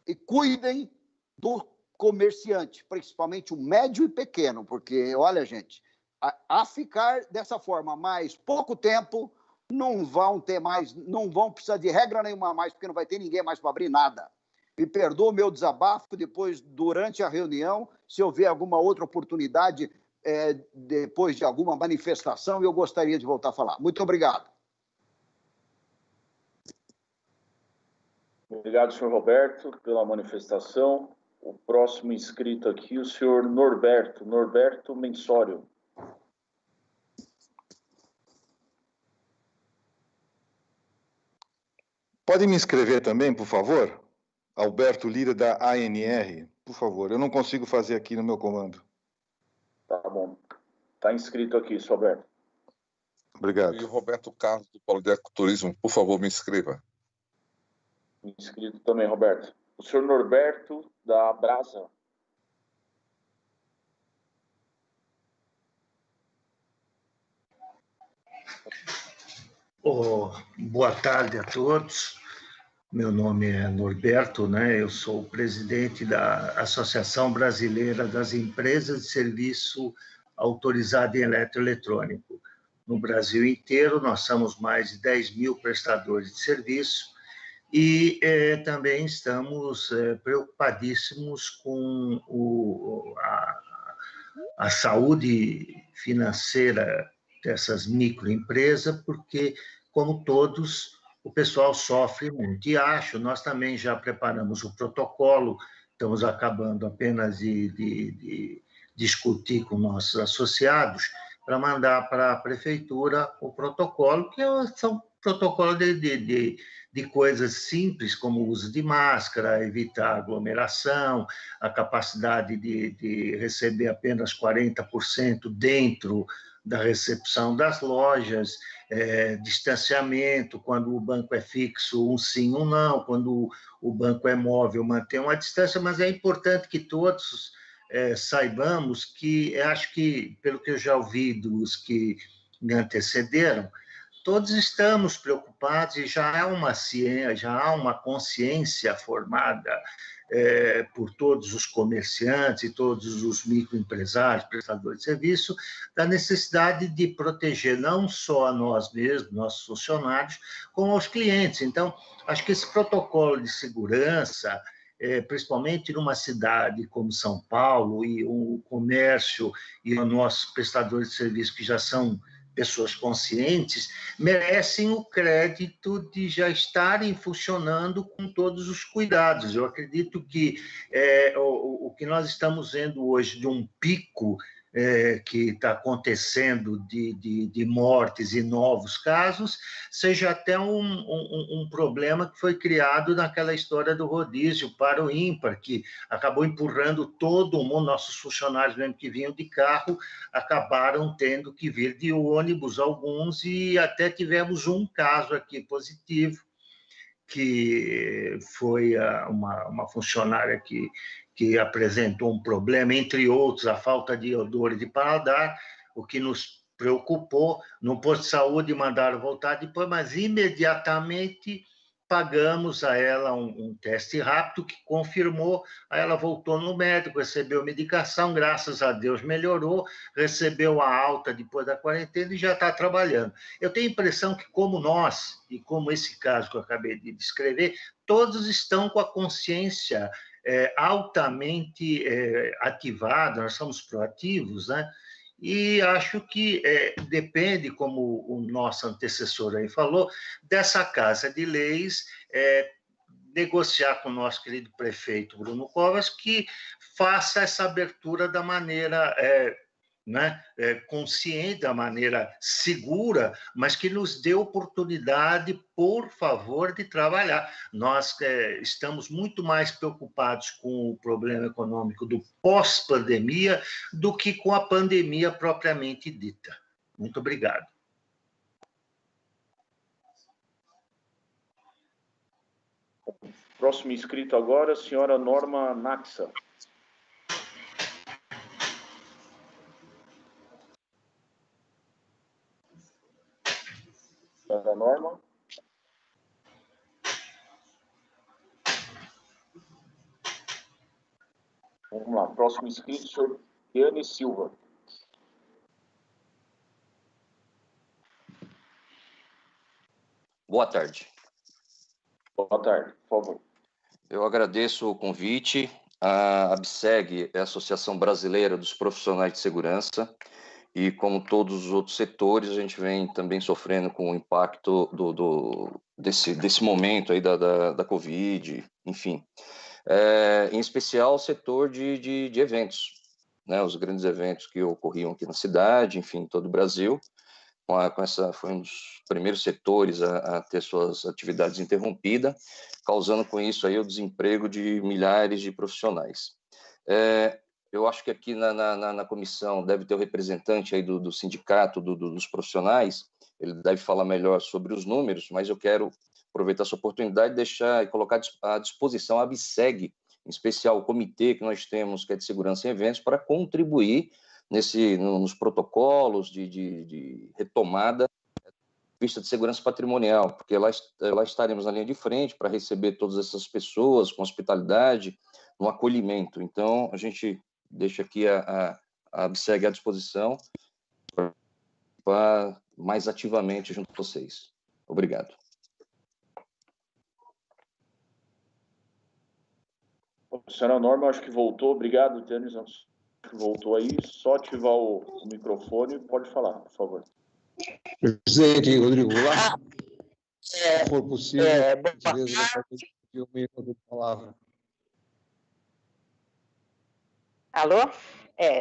e cuidem do comerciante, principalmente o médio e pequeno, porque, olha, gente, a ficar dessa forma mais pouco tempo, não vão ter mais, não vão precisar de regra nenhuma mais, porque não vai ter ninguém mais para abrir nada. Me perdoa o meu desabafo depois, durante a reunião, se houver alguma outra oportunidade, depois de alguma manifestação, eu gostaria de voltar a falar. Muito obrigado. Obrigado, senhor Roberto, pela manifestação. O próximo inscrito aqui, o senhor Norberto Mensório. Pode me inscrever também, por favor? Alberto Lira, da ANR, por favor. Eu não consigo fazer aqui no meu comando. Tá bom. Está inscrito aqui, senhor Alberto. Obrigado. E o Roberto Carlos, do Polideco Turismo, por favor, me inscreva. Inscrito também, Roberto. O senhor Norberto, da Abrasa. Boa tarde a todos. Meu nome é Norberto, né? Eu sou o presidente da Associação Brasileira das Empresas de Serviço Autorizado em Eletroeletrônico. No Brasil inteiro, nós somos mais de 10 mil prestadores de serviço e também estamos preocupadíssimos com a saúde financeira dessas microempresas, porque, como todos, o pessoal sofre muito. E nós também já preparamos o protocolo, estamos acabando apenas de discutir com nossos associados para mandar para a prefeitura o protocolo, que são protocolos de coisas simples, como o uso de máscara, evitar aglomeração, a capacidade de receber apenas 40% dentro da recepção das lojas, distanciamento, quando o banco é fixo, um sim, um não, quando o banco é móvel, manter uma distância, mas é importante que todos saibamos que, acho que, pelo que eu já ouvi dos que me antecederam, todos estamos preocupados preocupados e já há uma ciência, já há uma consciência formada por todos os comerciantes e todos os microempresários, prestadores de serviço, da necessidade de proteger não só a nós mesmos, nossos funcionários, como aos clientes. Então, acho que esse protocolo de segurança, principalmente numa cidade como São Paulo, e o comércio e os nossos prestadores de serviço, que já são pessoas conscientes, merecem o crédito de já estarem funcionando com todos os cuidados. Eu acredito que o que nós estamos vendo hoje de um pico que está acontecendo de mortes e novos casos, seja até um problema que foi criado naquela história do rodízio para o ímpar, que acabou empurrando todo mundo, nossos funcionários mesmo que vinham de carro, acabaram tendo que vir de ônibus, alguns, e até tivemos um caso aqui positivo, que foi uma funcionária que apresentou um problema, entre outros, a falta de odor e de paladar, o que nos preocupou. No posto de saúde mandaram voltar depois, mas imediatamente pagamos a ela um teste rápido que confirmou, aí ela voltou no médico, recebeu medicação, graças a Deus melhorou, recebeu a alta depois da quarentena e já está trabalhando. Eu tenho a impressão que, como nós, e como esse caso que eu acabei de descrever, todos estão com a consciência altamente ativada, nós somos proativos, né? E acho que depende, como o nosso antecessor aí falou, dessa Casa de Leis negociar com o nosso querido prefeito Bruno Covas, que faça essa abertura da maneira consciente, da maneira segura, mas que nos dê oportunidade, por favor, de trabalhar. Nós estamos muito mais preocupados com o problema econômico do pós-pandemia do que com a pandemia propriamente dita. Muito obrigado. Próximo inscrito agora, a senhora Norma Naxa. Senhora Norma. Vamos lá, próximo inscrito, senhor Yane Silva. Boa tarde. Boa tarde, por favor. Eu agradeço o convite. A ABSEG é a Associação Brasileira dos Profissionais de Segurança e, como todos os outros setores, a gente vem também sofrendo com o impacto desse momento aí da Covid, enfim. Em especial o setor de eventos, né? Os grandes eventos que ocorriam aqui na cidade, enfim, em todo o Brasil. Foi um dos primeiros setores a ter suas atividades interrompidas, causando com isso aí o desemprego de milhares de profissionais. Eu acho que aqui na comissão deve ter o representante aí do sindicato dos profissionais, ele deve falar melhor sobre os números, mas eu quero aproveitar essa oportunidade de deixar e colocar à disposição a ABSEG, em especial o comitê que nós temos, que é de segurança em eventos, para contribuir nos protocolos de retomada vista de segurança patrimonial, porque lá estaremos na linha de frente para receber todas essas pessoas com hospitalidade, no acolhimento. Então, a gente deixa aqui a ABSEG à disposição para mais ativamente junto com vocês. Obrigado. Senhora Norma, acho que voltou. Obrigado, Tênis. Voltou aí. Só ativar o microfone. Pode falar, por favor. Presidente Rodrigo Goulart, se for possível, um minuto de palavra. Alô?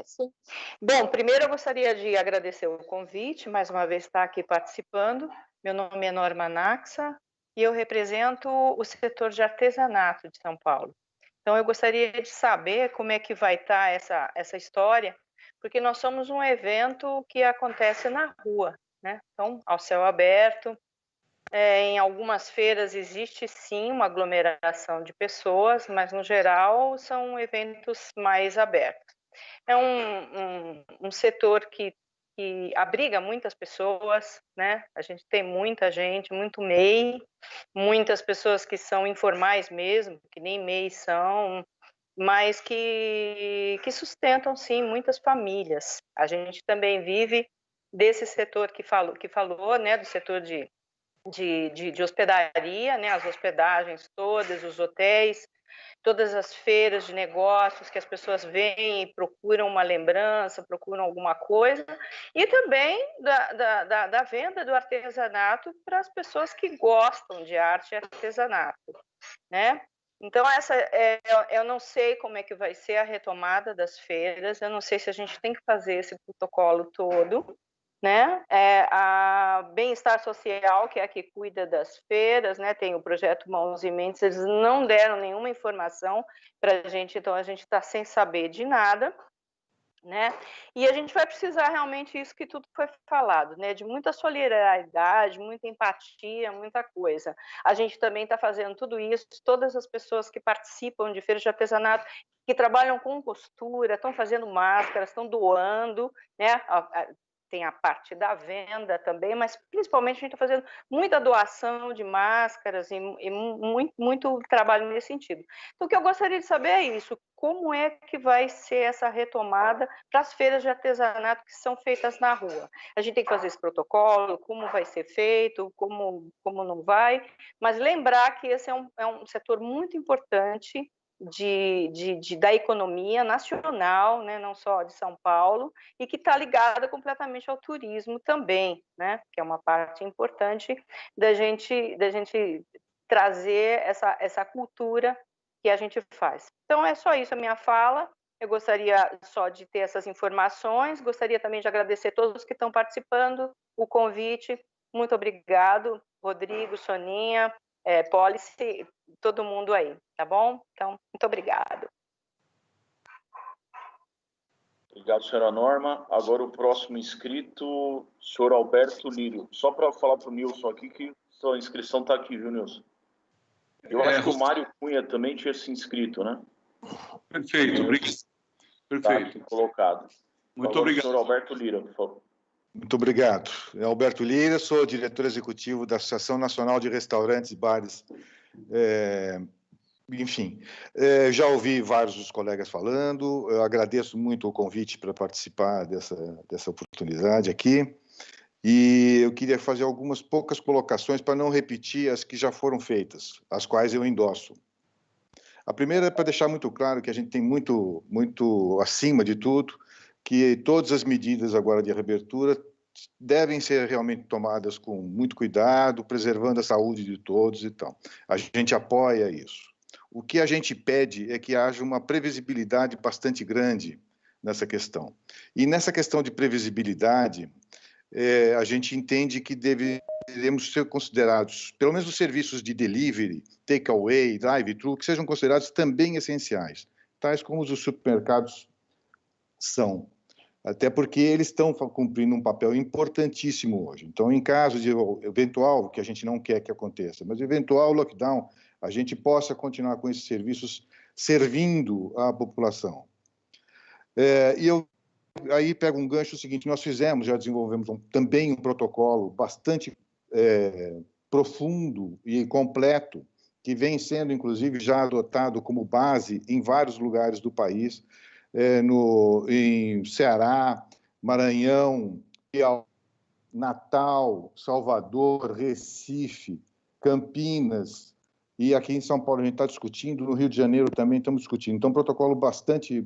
Sim. Bom, primeiro eu gostaria de agradecer o convite, mais uma vez estar aqui participando. Meu nome é Norma Naxa e eu represento o setor de artesanato de São Paulo. Então, eu gostaria de saber como é que vai estar essa história, porque nós somos um evento que acontece na rua, né? Então, ao céu aberto. Em algumas feiras existe, sim, uma aglomeração de pessoas, mas, no geral, são eventos mais abertos. É um setor que que abriga muitas pessoas, né? A gente tem muita gente, muito MEI, muitas pessoas que são informais mesmo, que nem MEI são, mas que sustentam, sim, muitas famílias. A gente também vive desse setor que falou, né, do setor de hospedaria, né, as hospedagens todas, os hotéis, todas as feiras de negócios que as pessoas vêm e procuram uma lembrança, procuram alguma coisa, e também da venda do artesanato para as pessoas que gostam de arte e artesanato, né? Então, eu não sei como é que vai ser a retomada das feiras, eu não sei se a gente tem que fazer esse protocolo todo, né? A Bem-Estar Social, que é a que cuida das feiras, né? Tem o projeto Mãos e Mentes, eles não deram nenhuma informação para a gente, então a gente está sem saber de nada, né? E a gente vai precisar realmente isso que tudo foi falado, né? De muita solidariedade, muita empatia, muita coisa. A gente também está fazendo tudo isso, todas as pessoas que participam de feiras de artesanato, que trabalham com costura, estão fazendo máscaras, estão doando, né? Tem a parte da venda também, mas principalmente a gente está fazendo muita doação de máscaras e muito trabalho nesse sentido. Então, o que eu gostaria de saber é isso, como é que vai ser essa retomada para as feiras de artesanato que são feitas na rua? A gente tem que fazer esse protocolo, como vai ser feito, como não vai, mas lembrar que esse é um setor muito importante da economia nacional, né, não só de São Paulo, e que está ligada completamente ao turismo também, né, que é uma parte importante da gente trazer essa cultura que a gente faz. Então, é só isso a minha fala. Eu gostaria só de ter essas informações, gostaria também de agradecer a todos que estão participando, o convite. Muito obrigado, Rodrigo, Soninha, Policy, todo mundo aí, tá bom? Então, muito obrigado. Obrigado, senhora Norma. Agora o próximo inscrito, senhor Alberto Lírio. Só para falar para o Nilson aqui que sua inscrição está aqui, viu, Nilson? Eu acho que o Mário Cunha também tinha se inscrito, né? Perfeito, obrigado. Perfeito. Tá aqui colocado. Muito obrigado. Senhor Alberto Lira, por favor. Muito obrigado. Alberto Lira, sou diretor executivo da Associação Nacional de Restaurantes e Bares. Enfim, já ouvi vários dos colegas falando, eu agradeço muito o convite para participar dessa oportunidade aqui, e eu queria fazer algumas poucas colocações para não repetir as que já foram feitas, as quais eu endosso. A primeira é para deixar muito claro que a gente tem muito acima de tudo, que todas as medidas agora de reabertura devem ser realmente tomadas com muito cuidado, preservando a saúde de todos e tal. A gente apoia isso. O que a gente pede é que haja uma previsibilidade bastante grande nessa questão. E nessa questão de previsibilidade, a gente entende que devemos ser considerados, pelo menos os serviços de delivery, takeaway, drive-thru, que sejam considerados também essenciais, tais como os supermercados são. Até porque eles estão cumprindo um papel importantíssimo hoje. Então, em caso de eventual, que a gente não quer que aconteça, mas eventual lockdown, a gente possa continuar com esses serviços servindo a população. E eu aí pego um gancho, o seguinte, nós já desenvolvemos também um protocolo bastante profundo e completo, que vem sendo, inclusive, já adotado como base em vários lugares do país, em Ceará, Maranhão, Natal, Salvador, Recife, Campinas, e aqui em São Paulo a gente está discutindo, no Rio de Janeiro também estamos discutindo. Então, um protocolo bastante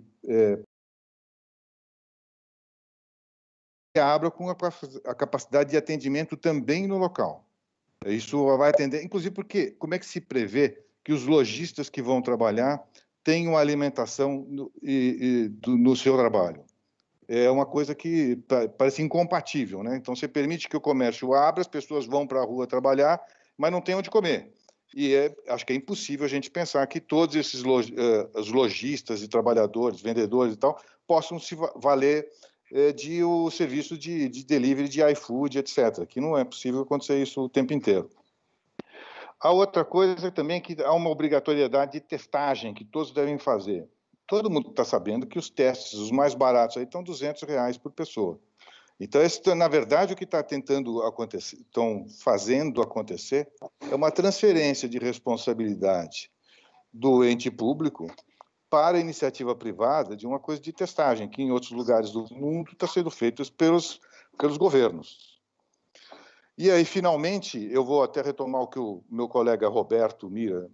que abra com a capacidade de atendimento também no local. Isso vai atender, inclusive porque como é que se prevê que os lojistas que vão trabalhar tenham alimentação no seu trabalho? É uma coisa que parece incompatível, né? Então, você permite que o comércio abra, as pessoas vão para a rua trabalhar, mas não tem onde comer. E acho que é impossível a gente pensar que todos esses os lojistas e trabalhadores, vendedores e tal, possam se valer de o serviço de delivery, de iFood, etc., que não é possível acontecer isso o tempo inteiro. A outra coisa também é que há uma obrigatoriedade de testagem que todos devem fazer. Todo mundo está sabendo que os testes, os mais baratos, aí estão R$200 por pessoa. Então, na verdade, o que está tentando acontecer, estão fazendo acontecer, é uma transferência de responsabilidade do ente público para a iniciativa privada de uma coisa de testagem, que em outros lugares do mundo está sendo feita pelos governos. E aí, finalmente, eu vou até retomar o que o meu colega Roberto Mira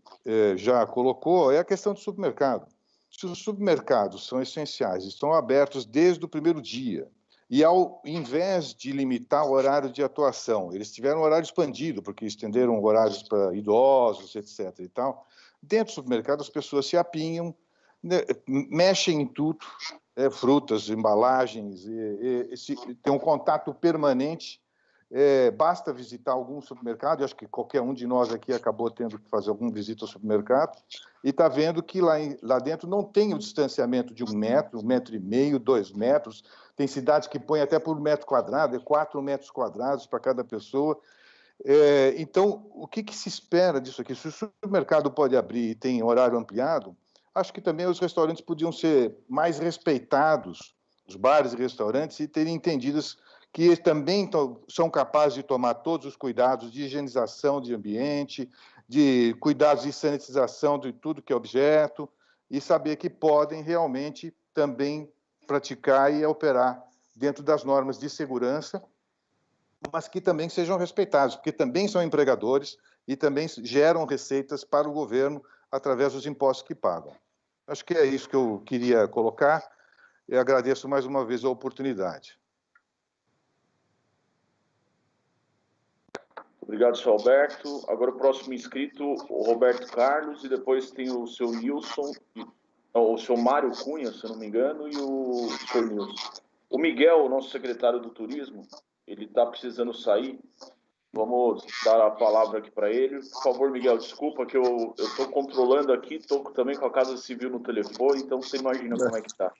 já colocou, é a questão do supermercado. Se os supermercados são essenciais, estão abertos desde o primeiro dia, e ao invés de limitar o horário de atuação, eles tiveram um horário expandido, porque estenderam horários para idosos, etc. e tal, dentro do supermercado as pessoas se apinham, mexem em tudo, frutas, embalagens, tem um contato permanente. Basta visitar algum supermercado, eu acho que qualquer um de nós aqui acabou tendo que fazer alguma visita ao supermercado, e está vendo que lá dentro não tem o distanciamento de 1 metro, 1,5 metros, 2 metros, tem cidades que põem até por metro quadrado, 4 metros quadrados para cada pessoa. Então, o que se espera disso aqui? Se o supermercado pode abrir e tem horário ampliado, acho que também os restaurantes podiam ser mais respeitados, os bares e restaurantes, e terem entendidos que também são capazes de tomar todos os cuidados de higienização de ambiente, de cuidados de sanitização de tudo que é objeto, e saber que podem realmente também praticar e operar dentro das normas de segurança, mas que também sejam respeitados, porque também são empregadores e também geram receitas para o governo através dos impostos que pagam. Acho que é isso que eu queria colocar. Eu agradeço mais uma vez a oportunidade. Obrigado, senhor Alberto. Agora o próximo inscrito, o Roberto Carlos, e depois tem o seu Nilson, o seu Mário Cunha, se eu não me engano, e o senhor Nilson. O Miguel, nosso secretário do Turismo, ele está precisando sair. Vamos dar a palavra aqui para ele. Por favor, Miguel, desculpa que eu estou controlando aqui, estou também com a Casa Civil no telefone, então você imagina como é que está.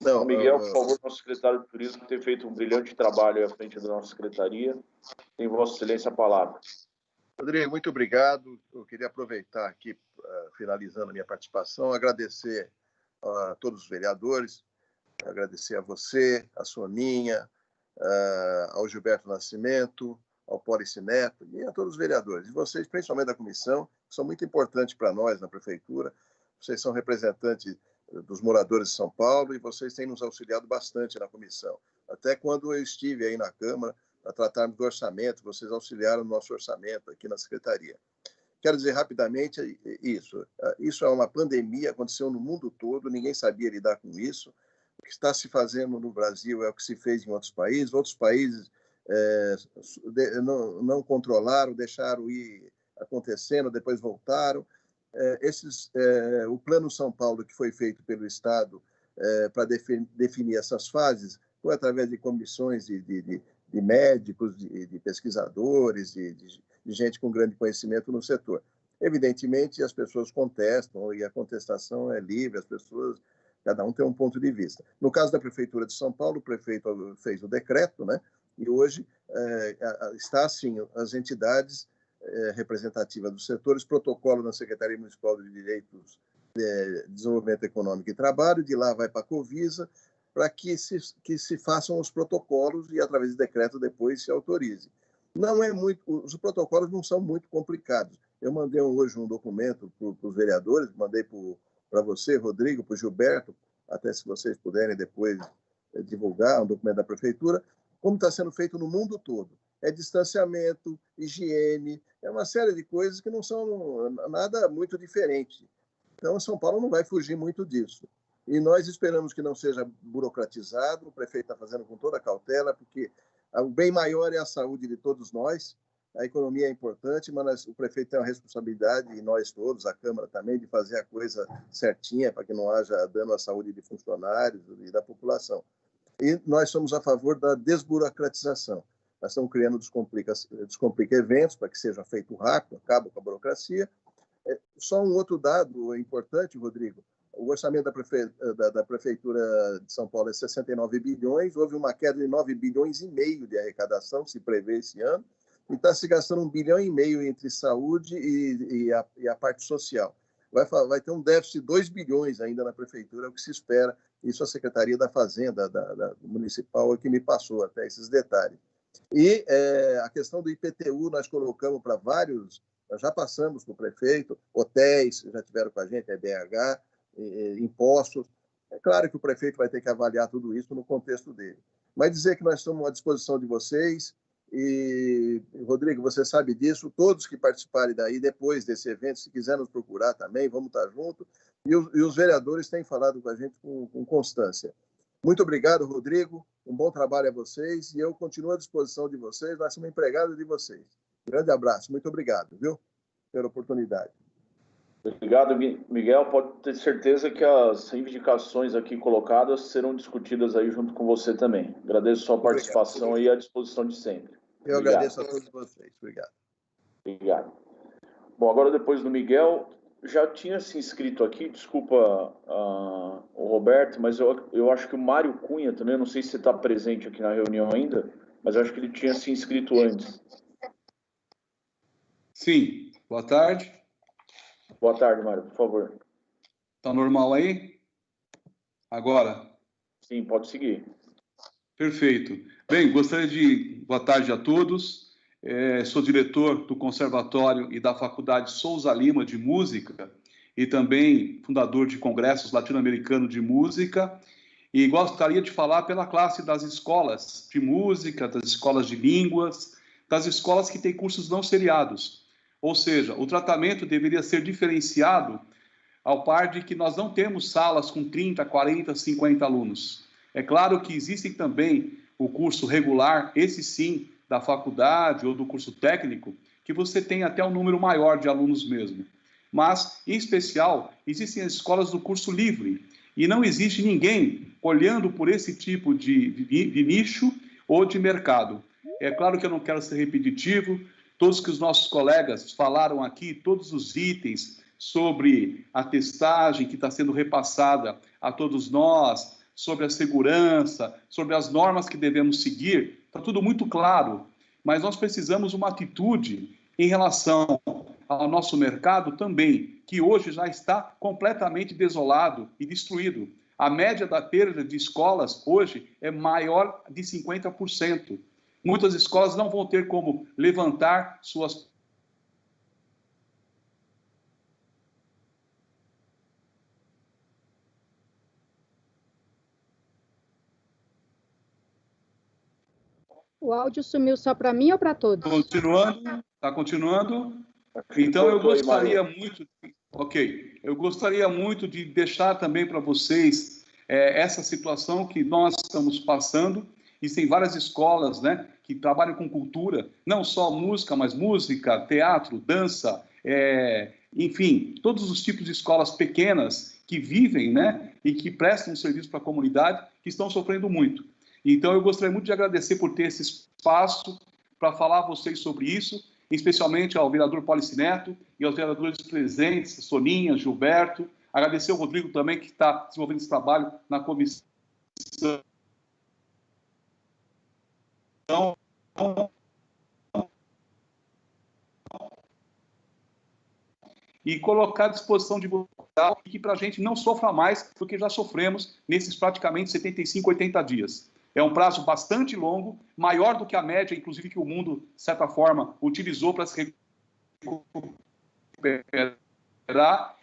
Não, Miguel, por favor, nosso secretário de Turismo, tem feito um brilhante trabalho à frente da nossa secretaria. Tem Vossa Excelência a palavra. Rodrigo, muito obrigado. Eu queria aproveitar aqui, finalizando a minha participação, agradecer a todos os vereadores, agradecer a você, a Soninha, ao Gilberto Nascimento, ao Pólice Neto e a todos os vereadores. E vocês, principalmente da comissão, que são muito importantes para nós na prefeitura. Vocês são representantes dos moradores de São Paulo e vocês têm nos auxiliado bastante na comissão. Até quando eu estive aí na Câmara para tratarmos do orçamento, vocês auxiliaram no nosso orçamento aqui na Secretaria. Quero dizer rapidamente isso. Isso é uma pandemia, aconteceu no mundo todo, ninguém sabia lidar com isso. O que está se fazendo no Brasil é o que se fez em outros países. Outros países não controlaram, deixaram ir acontecendo, depois voltaram. O Plano São Paulo, que foi feito pelo Estado para definir essas fases, foi através de comissões de médicos, de pesquisadores, de gente com grande conhecimento no setor. Evidentemente, as pessoas contestam, e a contestação é livre, cada um tem um ponto de vista. No caso da Prefeitura de São Paulo, o prefeito fez o decreto, né? E hoje está, assim, as entidades representativas dos setores, protocolo na Secretaria Municipal de Direitos de Desenvolvimento Econômico e Trabalho, de lá vai para a Covisa, para que se façam os protocolos e, através de decreto, depois se autorize. Os protocolos não são muito complicados. Eu mandei hoje um documento para os vereadores, mandei para você, Rodrigo, para o Gilberto, até se vocês puderem depois divulgar um documento da Prefeitura, como está sendo feito no mundo todo. É distanciamento, higiene, é uma série de coisas que não são nada muito diferente. Então, São Paulo não vai fugir muito disso. E nós esperamos que não seja burocratizado, o prefeito está fazendo com toda a cautela, porque o bem maior é a saúde de todos nós, a economia é importante, mas o prefeito tem uma responsabilidade, e nós todos, a Câmara também, de fazer a coisa certinha, para que não haja dano à saúde de funcionários e da população. E nós somos a favor da desburocratização. Nós estamos criando Descomplica Eventos, para que seja feito rápido, acaba com a burocracia. Só um outro dado importante, Rodrigo, o orçamento da Prefeitura de São Paulo é 69 bilhões, houve uma queda de 9,5 bilhões de arrecadação, se prevê esse ano, e está se gastando 1,5 bilhão entre saúde e a parte social. Vai ter um déficit de 2 bilhões ainda na Prefeitura, é o que se espera Isso a Secretaria da Fazenda da Municipal é que me passou até esses detalhes. E a questão do IPTU nós colocamos para vários, nós já passamos para o prefeito, hotéis já tiveram com a gente, EBH, impostos. É claro que o prefeito vai ter que avaliar tudo isso no contexto dele. Mas dizer que nós estamos à disposição de vocês, e, Rodrigo, você sabe disso, todos que participarem daí depois desse evento, se quiser nos procurar também, vamos estar juntos. E os vereadores têm falado com a gente com constância. Muito obrigado, Rodrigo. Um bom trabalho a vocês e eu continuo à disposição de vocês. Nós somos empregados de vocês. Grande abraço. Muito obrigado, viu, pela oportunidade. Obrigado, Miguel. Pode ter certeza que as reivindicações aqui colocadas serão discutidas aí junto com você também. Agradeço a sua participação aí à disposição de sempre. Eu agradeço a todos vocês. Obrigado. Obrigado. Bom, agora depois do Miguel, já tinha se inscrito aqui, desculpa o Roberto, mas eu acho que o Mário Cunha também, eu não sei se você está presente aqui na reunião ainda, mas eu acho que ele tinha se inscrito antes. Sim. Boa tarde. Boa tarde, Mário, por favor. Tá normal aí? Agora? Sim, pode seguir. Perfeito. Bem, gostaria de... Boa tarde a todos. Sou diretor do Conservatório e da Faculdade Souza Lima de Música e também fundador de congressos latino-americanos de música e gostaria de falar pela classe das escolas de música, das escolas de línguas, das escolas que têm cursos não seriados. Ou seja, o tratamento deveria ser diferenciado ao par de que nós não temos salas com 30, 40, 50 alunos. É claro que existem também o curso regular, esse sim, da faculdade ou do curso técnico, que você tem até um número maior de alunos mesmo. Mas, em especial, existem as escolas do curso livre, e não existe ninguém olhando por esse tipo de nicho ou de mercado. É claro que eu não quero ser repetitivo, todos que os nossos colegas falaram aqui, todos os itens sobre a testagem que está sendo repassada a todos nós, sobre a segurança, sobre as normas que devemos seguir, está tudo muito claro, mas nós precisamos uma atitude em relação ao nosso mercado também, que hoje já está completamente desolado e destruído. A média da perda de escolas hoje é maior de 50%. Muitas escolas não vão ter como levantar suas O áudio sumiu só para mim ou para todos? Continuando, está continuando. Então eu gostaria muito, eu gostaria muito de deixar também para vocês essa situação que nós estamos passando. E tem várias escolas, né, que trabalham com cultura, não só música, mas música, teatro, dança, enfim, todos os tipos de escolas pequenas que vivem, né, e que prestam um serviço para a comunidade, que estão sofrendo muito. Então, eu gostaria muito de agradecer por ter esse espaço para falar a vocês sobre isso, especialmente ao vereador Pólice Neto e aos vereadores presentes, Soninha, Gilberto. Agradecer ao Rodrigo também, que está desenvolvendo esse trabalho na comissão. E colocar à disposição de vocês que para a gente não sofra mais do que já sofremos nesses praticamente 75, 80 dias. É um prazo bastante longo, maior do que a média, inclusive, que o mundo, de certa forma, utilizou para se recuperar,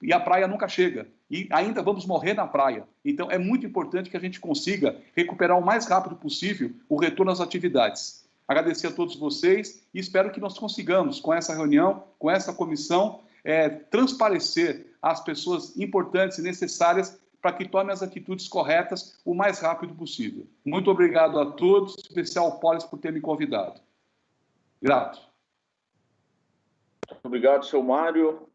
e a praia nunca chega. E ainda vamos morrer na praia. Então, é muito importante que a gente consiga recuperar o mais rápido possível o retorno às atividades. Agradecer a todos vocês e espero que nós consigamos, com essa reunião, com essa comissão, transparecer às pessoas importantes e necessárias para que tomem as atitudes corretas o mais rápido possível. Muito obrigado a todos, em especial ao Pólice por ter me convidado. Grato. Obrigado, seu Mário.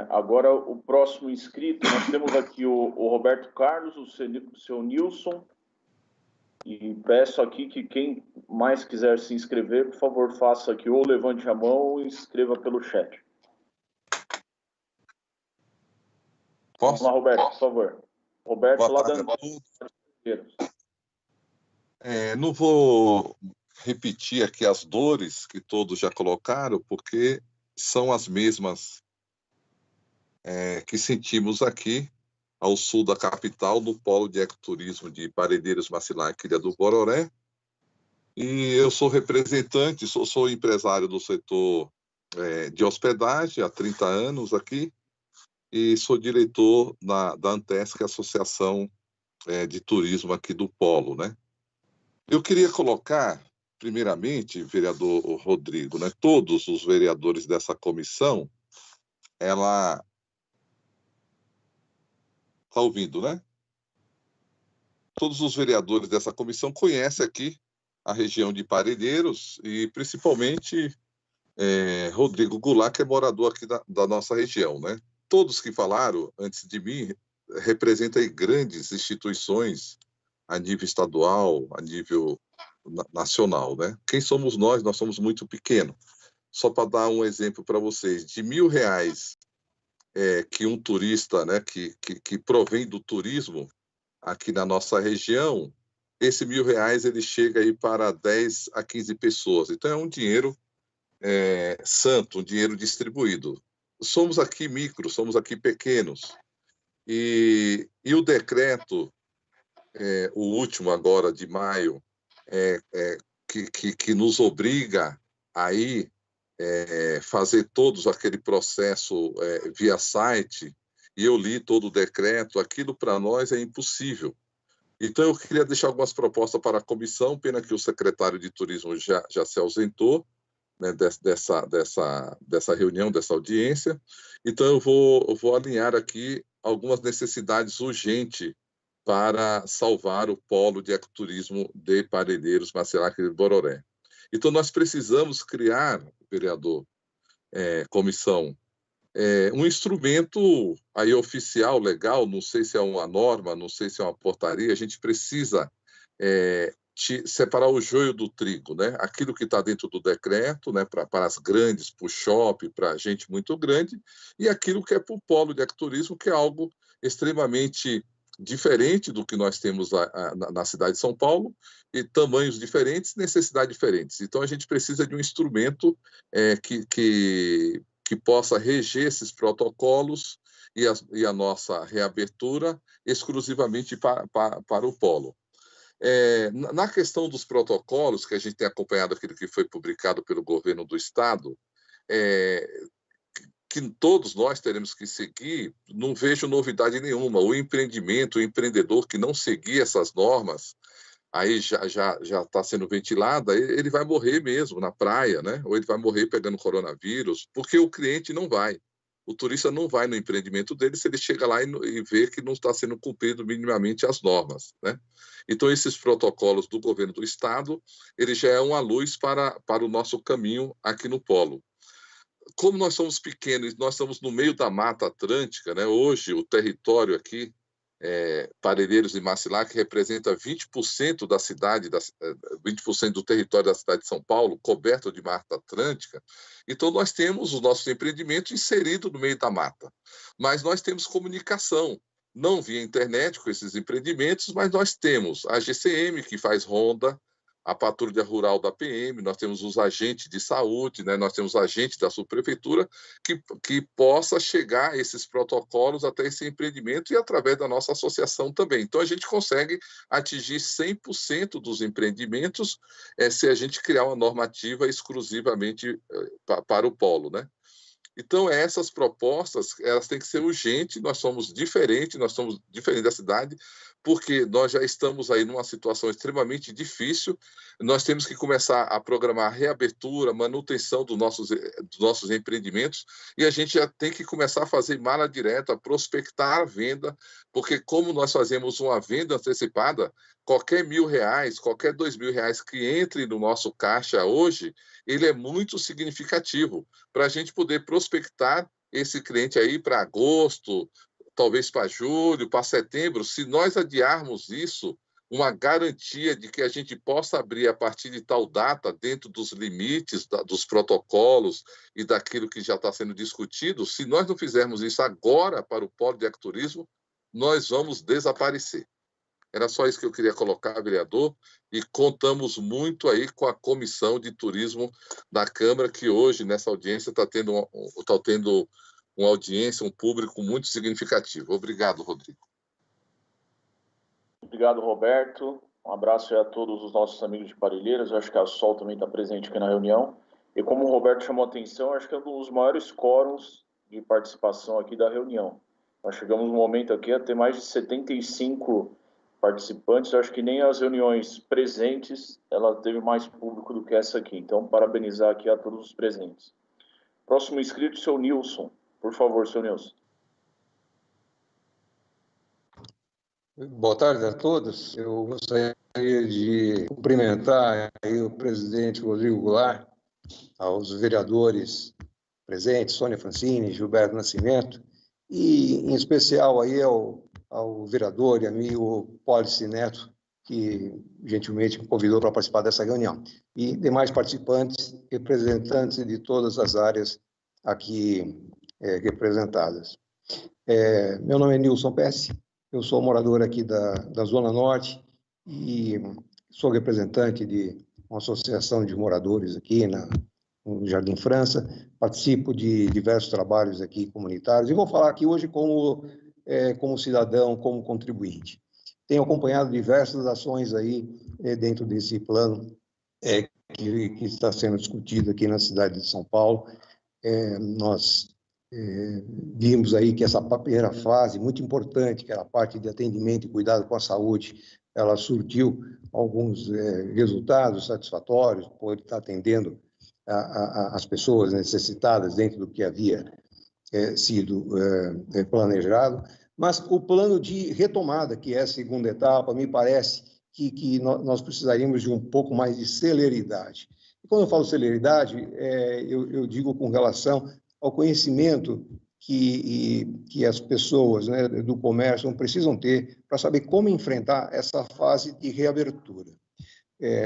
Agora, o próximo inscrito, nós temos aqui o Roberto Carlos, o seu Nilson, e peço aqui que quem mais quiser se inscrever, por favor, faça aqui, ou levante a mão ou escreva pelo chat. Posso? Vamos lá, Roberto, por favor. Roberto, lá da... Não vou repetir aqui as dores que todos já colocaram, porque são as mesmas que sentimos aqui ao sul da capital, no polo de ecoturismo de Parelheiros, Macilac e Ilha do Bororé. E eu sou representante, sou empresário do setor de hospedagem há 30 anos aqui, e sou diretor da Antesc, Associação de Turismo aqui do Polo, né? Eu queria colocar, primeiramente, vereador Rodrigo, né, todos os vereadores dessa comissão, ela... Está ouvindo, né? Todos os vereadores dessa comissão conhecem aqui a região de Parelheiros e, principalmente, Rodrigo Goulart, que é morador aqui da nossa região, né? Todos que falaram antes de mim representam aí grandes instituições a nível estadual, a nível nacional, né? Quem somos nós? Nós somos muito pequenos. Só para dar um exemplo para vocês, de R$1.000 que um turista, né, que provém do turismo aqui na nossa região, esse R$1.000 ele chega aí para 10 a 15 pessoas. Então é um dinheiro santo, um dinheiro distribuído. Somos aqui micro, somos aqui pequenos. E o decreto, o último agora de maio, que nos obriga a ir fazer todos aquele processo via site, e eu li todo o decreto, aquilo para nós é impossível. Então, eu queria deixar algumas propostas para a comissão, pena que o secretário de Turismo já se ausentou, né, dessa reunião, dessa audiência. Então, eu vou alinhar aqui algumas necessidades urgentes para salvar o polo de ecoturismo de Parelheiros, Macilac e Bororé. Então, nós precisamos criar, vereador, comissão, um instrumento aí oficial, legal, não sei se é uma norma, não sei se é uma portaria, a gente precisa separar o joio do trigo, né? Aquilo que está dentro do decreto, né, para as grandes, para o shopping, para a gente muito grande, e aquilo que é para o polo de ecoturismo, que é algo extremamente diferente do que nós temos na cidade de São Paulo, e tamanhos diferentes, necessidades diferentes. Então, a gente precisa de um instrumento que possa reger esses protocolos e a nossa reabertura exclusivamente para o polo. Na questão dos protocolos, que a gente tem acompanhado aquilo que foi publicado pelo governo do Estado, que todos nós teremos que seguir, não vejo novidade nenhuma. O empreendimento, o empreendedor que não seguir essas normas, aí já está sendo ventilada, ele vai morrer mesmo na praia, né? Ou ele vai morrer pegando coronavírus, porque o cliente não vai. O turista não vai no empreendimento dele se ele chega lá e vê que não está sendo cumprido minimamente as normas, né? Então, esses protocolos do governo do Estado, ele já é uma luz para o nosso caminho aqui no Polo. Como nós somos pequenos, nós estamos no meio da Mata Atlântica, né? Hoje, o território aqui, Parelheiros e Macilac, representa 20% da cidade, 20% do território da cidade de São Paulo, coberto de Mata Atlântica. Então, nós temos os nossos empreendimentos inseridos no meio da mata. Mas nós temos comunicação, não via internet com esses empreendimentos, mas nós temos a GCM, que faz ronda, a patrulha rural da PM, nós temos os agentes de saúde, né? Nós temos agentes da subprefeitura que possa chegar a esses protocolos até esse empreendimento e através da nossa associação também. Então, a gente consegue atingir 100% dos empreendimentos se a gente criar uma normativa exclusivamente para o polo, né? Então, essas propostas, elas têm que ser urgentes, nós somos diferentes da cidade, porque nós já estamos aí numa situação extremamente difícil, nós temos que começar a programar a reabertura, manutenção dos nossos empreendimentos, e a gente já tem que começar a fazer mala direta, prospectar a venda, porque como nós fazemos uma venda antecipada, qualquer R$1.000, qualquer R$2.000 que entre no nosso caixa hoje, ele é muito significativo para a gente poder prospectar esse cliente aí para agosto, talvez para julho, para setembro. Se nós adiarmos isso, uma garantia de que a gente possa abrir a partir de tal data, dentro dos limites dos protocolos e daquilo que já está sendo discutido, se nós não fizermos isso agora para o polo de ecoturismo, nós vamos desaparecer. Era só isso que eu queria colocar, vereador, e contamos muito aí com a Comissão de Turismo da Câmara, que hoje, nessa audiência, está tendo uma audiência, um público muito significativo. Obrigado, Rodrigo. Obrigado, Roberto. Um abraço a todos os nossos amigos de Parelheiros. Eu acho que a Sol também está presente aqui na reunião. E como o Roberto chamou a atenção, acho que é um dos maiores quórums de participação aqui da reunião. Nós chegamos no momento aqui a ter mais de 75 participantes. Eu acho que nem as reuniões presentes ela teve mais público do que essa aqui. Então, parabenizar aqui a todos os presentes. Próximo inscrito, seu Nilson. Por favor, seu Nilson. Boa tarde a todos. Eu gostaria de cumprimentar aí o presidente Rodrigo Goulart, aos vereadores presentes, Sônia Francini, Gilberto Nascimento, e em especial aí ao vereador e amigo Pólice Neto, que gentilmente me convidou para participar dessa reunião, e demais participantes, representantes de todas as áreas aqui representadas. Meu nome é Nilson Pesce, eu sou morador aqui da Zona Norte e sou representante de uma associação de moradores aqui no Jardim França, participo de diversos trabalhos aqui comunitários e vou falar aqui hoje como cidadão, como contribuinte. Tenho acompanhado diversas ações aí dentro desse plano que está sendo discutido aqui na cidade de São Paulo. Nós vimos aí que essa primeira fase, muito importante, que era a parte de atendimento e cuidado com a saúde, ela surtiu alguns resultados satisfatórios, por estar atendendo as pessoas necessitadas dentro do que havia sido planejado, mas o plano de retomada, que é a segunda etapa, me parece que nós precisaríamos de um pouco mais de celeridade. E quando eu falo celeridade, eu digo com relação ao conhecimento que as pessoas, né, do comércio precisam ter para saber como enfrentar essa fase de reabertura.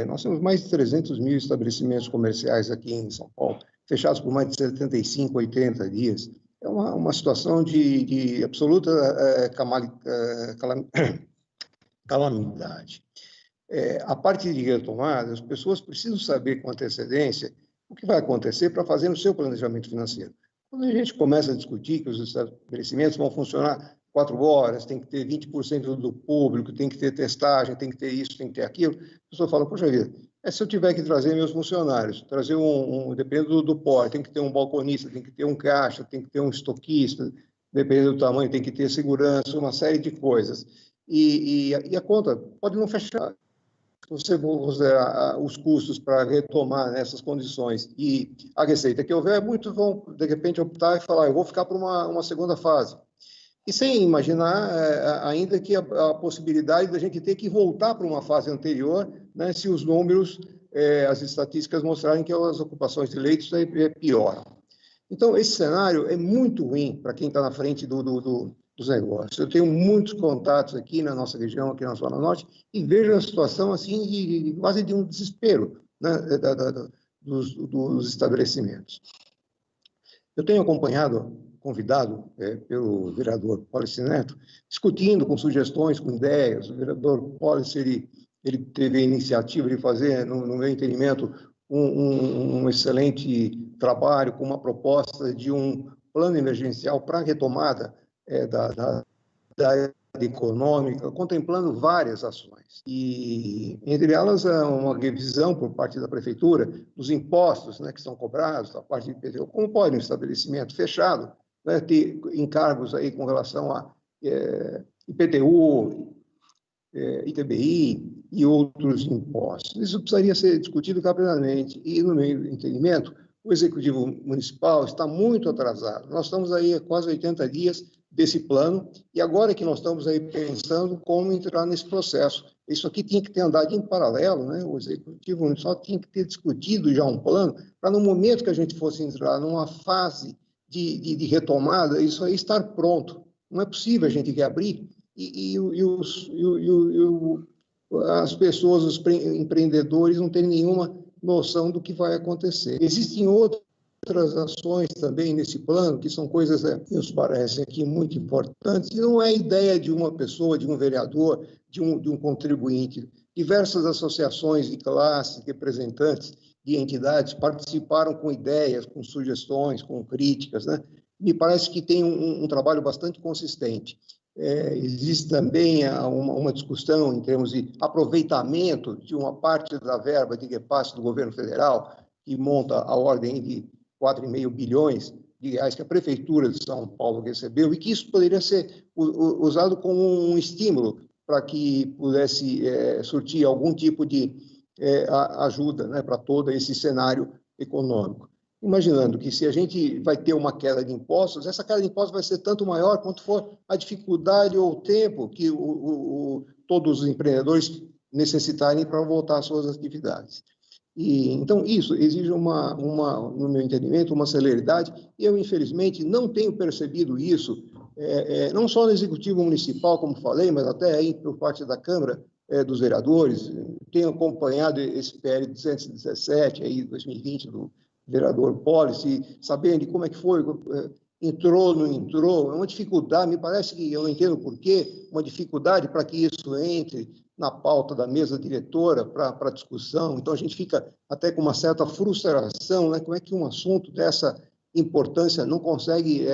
Nós temos mais de 300 mil estabelecimentos comerciais aqui em São Paulo, fechados por mais de 75, 80 dias. É uma situação de absoluta calamidade. A parte de retomada, as pessoas precisam saber com antecedência o que vai acontecer para fazer o seu planejamento financeiro. Quando a gente começa a discutir que os estabelecimentos vão funcionar 4 horas, tem que ter 20% do público, tem que ter testagem, tem que ter isso, tem que ter aquilo, a pessoa fala, poxa vida, se eu tiver que trazer meus funcionários, trazer dependendo do porte, tem que ter um balconista, tem que ter um caixa, tem que ter um estoquista, dependendo do tamanho, tem que ter segurança, uma série de coisas. E a conta pode não fechar. Se você considerar os custos para retomar nessas condições e a receita que houver, muitos vão, de repente, optar e falar, eu vou ficar para uma segunda fase. E sem imaginar ainda que a possibilidade da gente ter que voltar para uma fase anterior, né, se os números, as estatísticas mostrarem que as ocupações de leitos pioram. Então, esse cenário é muito ruim para quem está na frente dos negócios. Eu tenho muitos contatos aqui na nossa região, aqui na Zona Norte, e vejo a situação assim quase de um desespero, né, dos estabelecimentos. Eu tenho convidado pelo vereador Pólice Neto, discutindo com sugestões, com ideias. O vereador Pólice, ele teve a iniciativa de fazer, no meu entendimento, um excelente trabalho com uma proposta de um plano emergencial para a retomada da área econômica, contemplando várias ações. E, entre elas, uma revisão por parte da prefeitura dos impostos, né, que são cobrados, da parte de IPTU. Como pode um estabelecimento fechado, né, ter encargos aí com relação a IPTU, ITBI e outros impostos? Isso precisaria ser discutido rapidamente. E, no meu entendimento, o Executivo Municipal está muito atrasado. Nós estamos aí há quase 80 dias desse plano, e agora que nós estamos aí pensando como entrar nesse processo. Isso aqui tinha que ter andado em paralelo, né? O Executivo Municipal tinha que ter discutido já um plano, para no momento que a gente fosse entrar numa fase de retomada, isso aí estar pronto. Não é possível a gente reabrir as pessoas, os empreendedores, não terem nenhuma noção do que vai acontecer. Existem outras ações também nesse plano, que são coisas que nos parecem aqui muito importantes, e não é ideia de uma pessoa, de um vereador, de um contribuinte. Diversas associações de classe, representantes de entidades participaram com ideias, com sugestões, com críticas, né? Me parece que tem um trabalho bastante consistente. existe também uma discussão em termos de aproveitamento de uma parte da verba de repasse do governo federal, que monta a ordem de 4,5 bilhões de reais que a Prefeitura de São Paulo recebeu, e que isso poderia ser usado como um estímulo para que pudesse surtir algum tipo de ajuda, né, para todo esse cenário econômico. Imaginando que se a gente vai ter uma queda de impostos, essa queda de impostos vai ser tanto maior quanto for a dificuldade ou o tempo que todos os empreendedores necessitarem para voltar às suas atividades. E, então, isso exige, no meu entendimento, uma celeridade, e eu, infelizmente, não tenho percebido isso, não só no Executivo Municipal, como falei, mas até aí por parte da Câmara dos Vereadores. Tenho acompanhado esse PL 217, aí, 2020, do vereador Policy, sabendo de como é que foi, entrou, não entrou, é uma dificuldade, me parece que, eu não entendo por quê, uma dificuldade para que isso entre na pauta da mesa diretora para discussão, então a gente fica até com uma certa frustração, né? Como é que um assunto dessa importância não consegue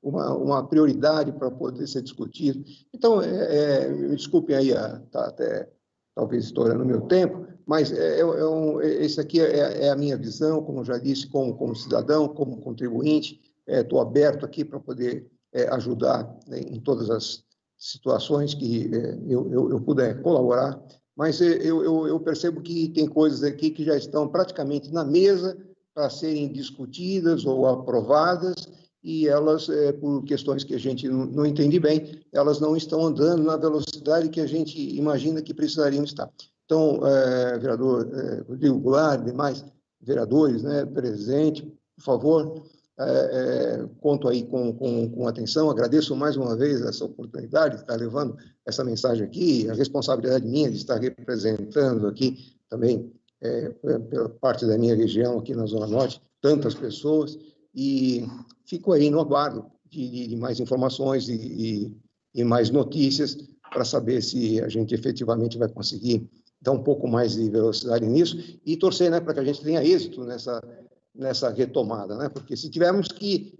uma prioridade para poder ser discutido? Então, me desculpem aí, tá até talvez estourando o meu tempo, mas esse aqui é a minha visão, como já disse, como cidadão, como contribuinte, estou aberto aqui para poder ajudar, né, em todas as situações que eu puder colaborar, mas eu percebo que tem coisas aqui que já estão praticamente na mesa para serem discutidas ou aprovadas, e elas, por questões que a gente não entende bem, elas não estão andando na velocidade que a gente imagina que precisariam estar. Então, vereador Rodrigo Goulart, demais vereadores, né, presente, por favor, conto aí com atenção, agradeço mais uma vez essa oportunidade de estar levando essa mensagem aqui, a responsabilidade minha de estar representando aqui também, pela parte da minha região, aqui na Zona Norte, tantas pessoas, e fico aí no aguardo de mais informações e mais notícias para saber se a gente efetivamente vai conseguir dar um pouco mais de velocidade nisso e torcer, né, para que a gente tenha êxito nessa retomada, né? Porque se tivermos que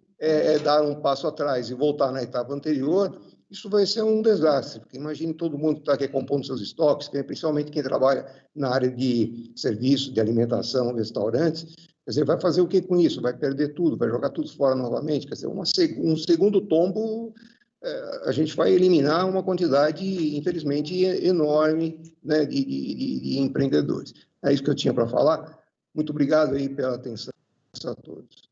dar um passo atrás e voltar na etapa anterior, isso vai ser um desastre, porque imagine todo mundo que está recompondo seus estoques, principalmente quem trabalha na área de serviço, de alimentação, restaurantes, quer dizer, vai fazer o que com isso? Vai perder tudo, vai jogar tudo fora novamente, quer dizer, um segundo tombo, a gente vai eliminar uma quantidade, infelizmente, enorme, né, de empreendedores. É isso que eu tinha para falar. Muito obrigado aí pela atenção a todos.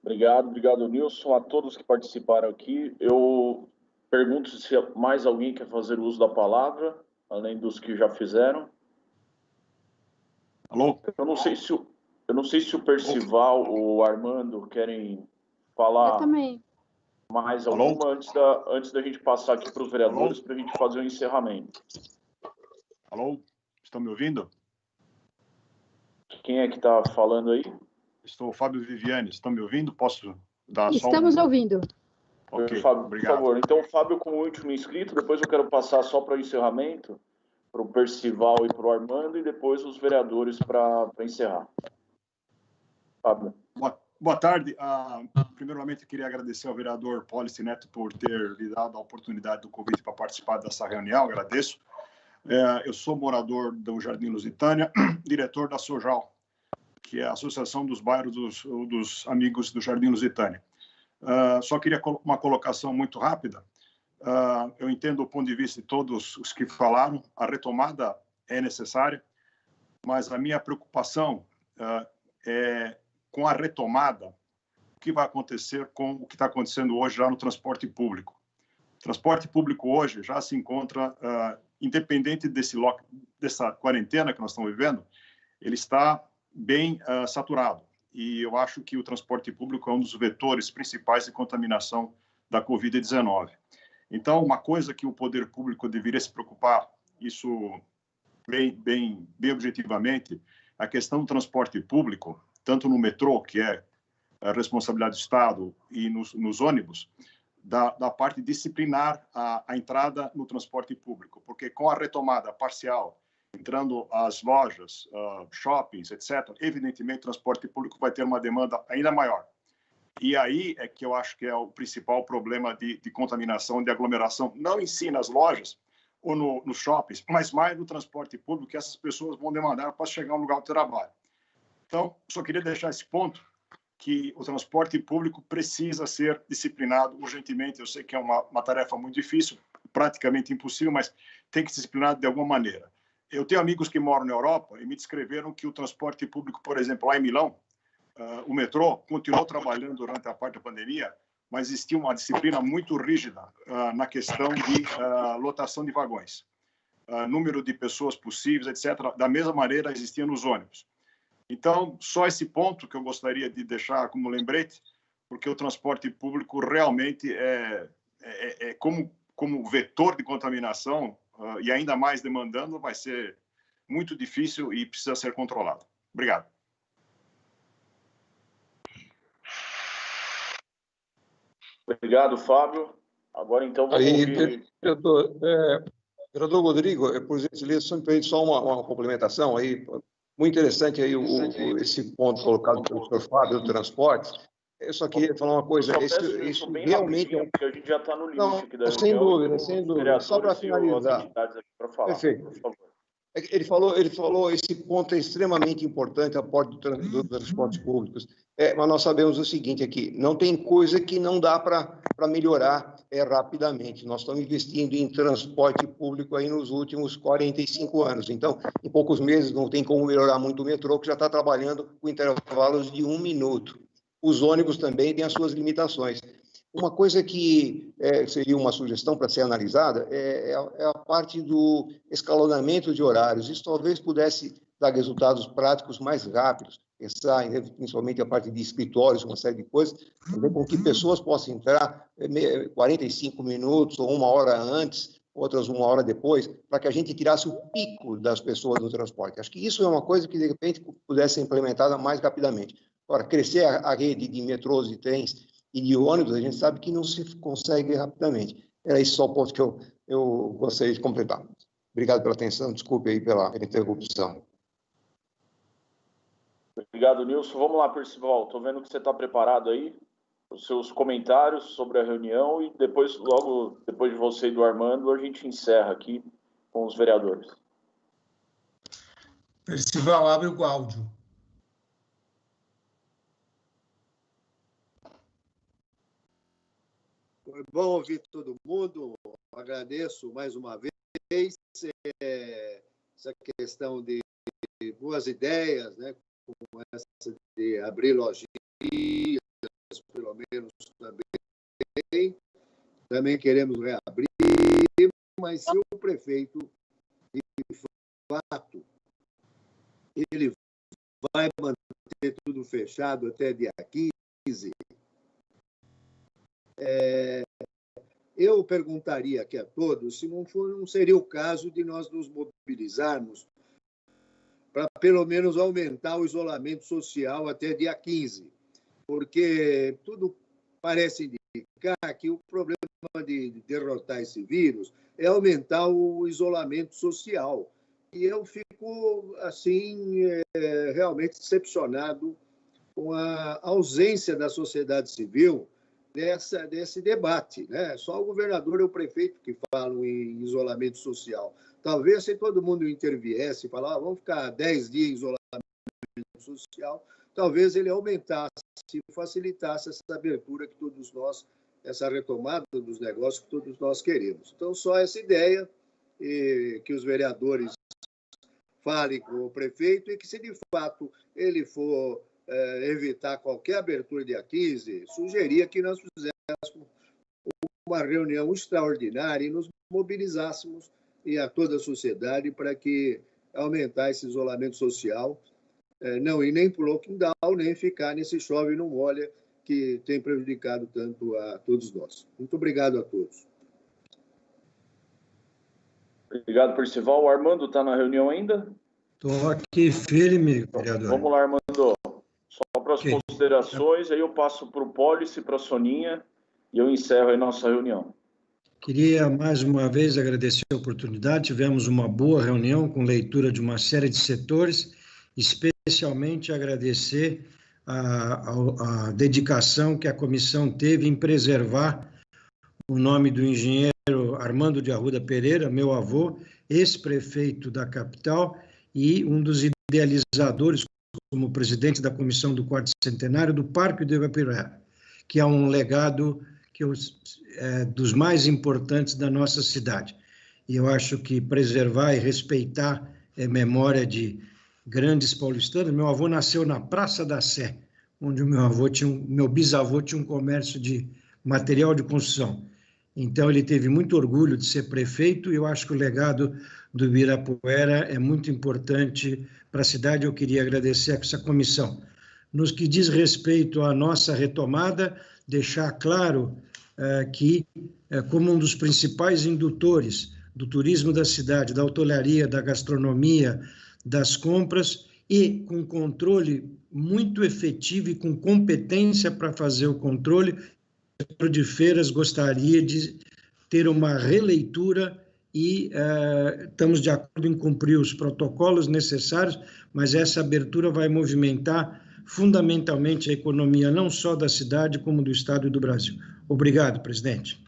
Obrigado, Nilson, a todos que participaram aqui. Eu pergunto se mais alguém quer fazer uso da palavra, além dos que já fizeram. Alô? Eu não sei se o Percival ou o Armando querem falar. Eu também. Mais alguma antes da gente passar aqui para os vereadores para a gente fazer o encerramento. Alô? Estão me ouvindo? Quem é que está falando aí? Estou o Fábio Viviane. Estão me ouvindo? Posso dar Estamos só ouvindo. Ok, Fábio, obrigado. por favor. Então, Fábio como último inscrito, depois eu quero passar só para o encerramento, para o Percival e para o Armando, e depois os vereadores para encerrar. Fábio. Boa tarde. Primeiramente, eu queria agradecer ao vereador Policy Neto por ter lhe dado a oportunidade do convite para participar dessa reunião. Agradeço. Eu sou morador do Jardim Lusitânia, diretor da Sojal, que é a Associação dos Bairros dos Amigos do Jardim Lusitânia. Só queria uma colocação muito rápida. Eu entendo o ponto de vista de todos os que falaram, a retomada é necessária, mas a minha preocupação é com a retomada, o que vai acontecer com o que está acontecendo hoje lá no transporte público. O transporte público hoje já se encontra, independente dessa quarentena que nós estamos vivendo, ele está bem saturado. E eu acho que o transporte público é um dos vetores principais de contaminação da Covid-19. Então, uma coisa que o poder público deveria se preocupar, isso bem objetivamente, a questão do transporte público, tanto no metrô, que é a responsabilidade do Estado, e nos ônibus, da parte disciplinar a entrada no transporte público, porque com a retomada parcial, entrando as lojas, shoppings, etc., evidentemente o transporte público vai ter uma demanda ainda maior. E aí é que eu acho que é o principal problema de contaminação, de aglomeração, não em si nas lojas ou nos shoppings, mas mais no transporte público, que essas pessoas vão demandar para chegar ao lugar do trabalho. Então, só queria deixar esse ponto, que o transporte público precisa ser disciplinado urgentemente. Eu sei que é uma tarefa muito difícil, praticamente impossível, mas tem que ser disciplinado de alguma maneira. Eu tenho amigos que moram na Europa e me descreveram que o transporte público, por exemplo, lá em Milão, o metrô continuou trabalhando durante a parte da pandemia, mas existia uma disciplina muito rígida na questão de lotação de vagões, número de pessoas possíveis, etc. Da mesma maneira existia nos ônibus. Então, só esse ponto que eu gostaria de deixar como lembrete, porque o transporte público realmente é como vetor de contaminação, e ainda mais demandando, vai ser muito difícil e precisa ser controlado. Obrigado. Obrigado, Fábio. Agora, então, vamos ouvir... Vereador Rodrigo, por gentileza, só uma complementação aí. Muito interessante aí esse ponto colocado pelo senhor Fábio do transporte. Eu só queria falar uma coisa. Isso realmente é porque a gente já está no limite não, aqui da sem reunião. Sem dúvida. Só para finalizar. Perfeito. Por favor. Ele falou esse ponto é extremamente importante, a parte do transportes públicos. Mas nós sabemos o seguinte aqui, não tem coisa que não dá para melhorar rapidamente. Nós estamos investindo em transporte público aí nos últimos 45 anos. Então, em poucos meses não tem como melhorar muito o metrô, que já está trabalhando com intervalos de 1 minuto. Os ônibus também têm as suas limitações. Uma coisa que seria uma sugestão para ser analisada é a parte do escalonamento de horários. Isso talvez pudesse dar resultados práticos mais rápidos, pensar principalmente a parte de escritórios, uma série de coisas, também com que pessoas possam entrar 45 minutos ou 1 hora antes, outras 1 hora depois, para que a gente tirasse o pico das pessoas no transporte. Acho que isso é uma coisa que, de repente, pudesse ser implementada mais rapidamente. Agora, crescer a rede de metrôs e trens e de ônibus, a gente sabe que não se consegue rapidamente. Era esse só o ponto que eu gostaria de completar. Obrigado pela atenção, desculpe aí pela interrupção. Obrigado, Nilson. Vamos lá, Percival. Estou vendo que você está preparado aí, os seus comentários sobre a reunião, e depois, logo depois de você e do Armando, a gente encerra aqui com os vereadores. Percival, abre o áudio. Foi bom ouvir todo mundo, agradeço mais uma vez essa questão de boas ideias, né, como essa de abrir lojinhas, pelo menos também queremos reabrir, mas se o prefeito, de fato, ele vai manter tudo fechado até dia 15, eu perguntaria aqui a todos se não seria o caso de nós nos mobilizarmos para, pelo menos, aumentar o isolamento social até dia 15, porque tudo parece indicar que o problema de derrotar esse vírus é aumentar o isolamento social. E eu fico, assim, realmente decepcionado com a ausência da sociedade civil desse debate, né? Só o governador e o prefeito que falam em isolamento social. Talvez se todo mundo interviesse e falasse, vamos ficar 10 dias em isolamento social, talvez ele aumentasse, facilitasse essa abertura que todos nós, essa retomada dos negócios que todos nós queremos. Então, só essa ideia, que os vereadores falem com o prefeito e que, se de fato ele for evitar qualquer abertura dia 15, sugeria que nós fizéssemos uma reunião extraordinária e nos mobilizássemos e a toda a sociedade para que aumentar esse isolamento social, não ir nem para o lockdown, nem ficar nesse chove e não molha que tem prejudicado tanto a todos nós. Muito obrigado a todos. Obrigado, Percival. O Armando está na reunião ainda? Estou aqui firme, vereador. Vamos lá, Armando. Só para as considerações, aí eu passo para o Pólice, para a Soninha, e eu encerro aí nossa reunião. Queria, mais uma vez, agradecer a oportunidade. Tivemos uma boa reunião com leitura de uma série de setores, especialmente agradecer a dedicação que a comissão teve em preservar o nome do engenheiro Armando de Arruda Pereira, meu avô, ex-prefeito da capital e um dos idealizadores, como presidente da comissão do quarto centenário do Parque do Ibirapuera, que é um legado dos mais importantes da nossa cidade. E eu acho que preservar e respeitar a memória de grandes paulistanos. Meu avô nasceu na Praça da Sé, onde o meu bisavô tinha um comércio de material de construção. Então, ele teve muito orgulho de ser prefeito, e eu acho que o legado do Ibirapuera é muito importante para a cidade. Eu queria agradecer a essa comissão. Nos que diz respeito à nossa retomada, deixar claro que, como um dos principais indutores do turismo da cidade, da hotelaria, da gastronomia, das compras, e com controle muito efetivo e com competência para fazer o controle, o setor de feiras gostaria de ter uma releitura e estamos de acordo em cumprir os protocolos necessários, mas essa abertura vai movimentar fundamentalmente a economia não só da cidade, como do Estado e do Brasil. Obrigado, presidente.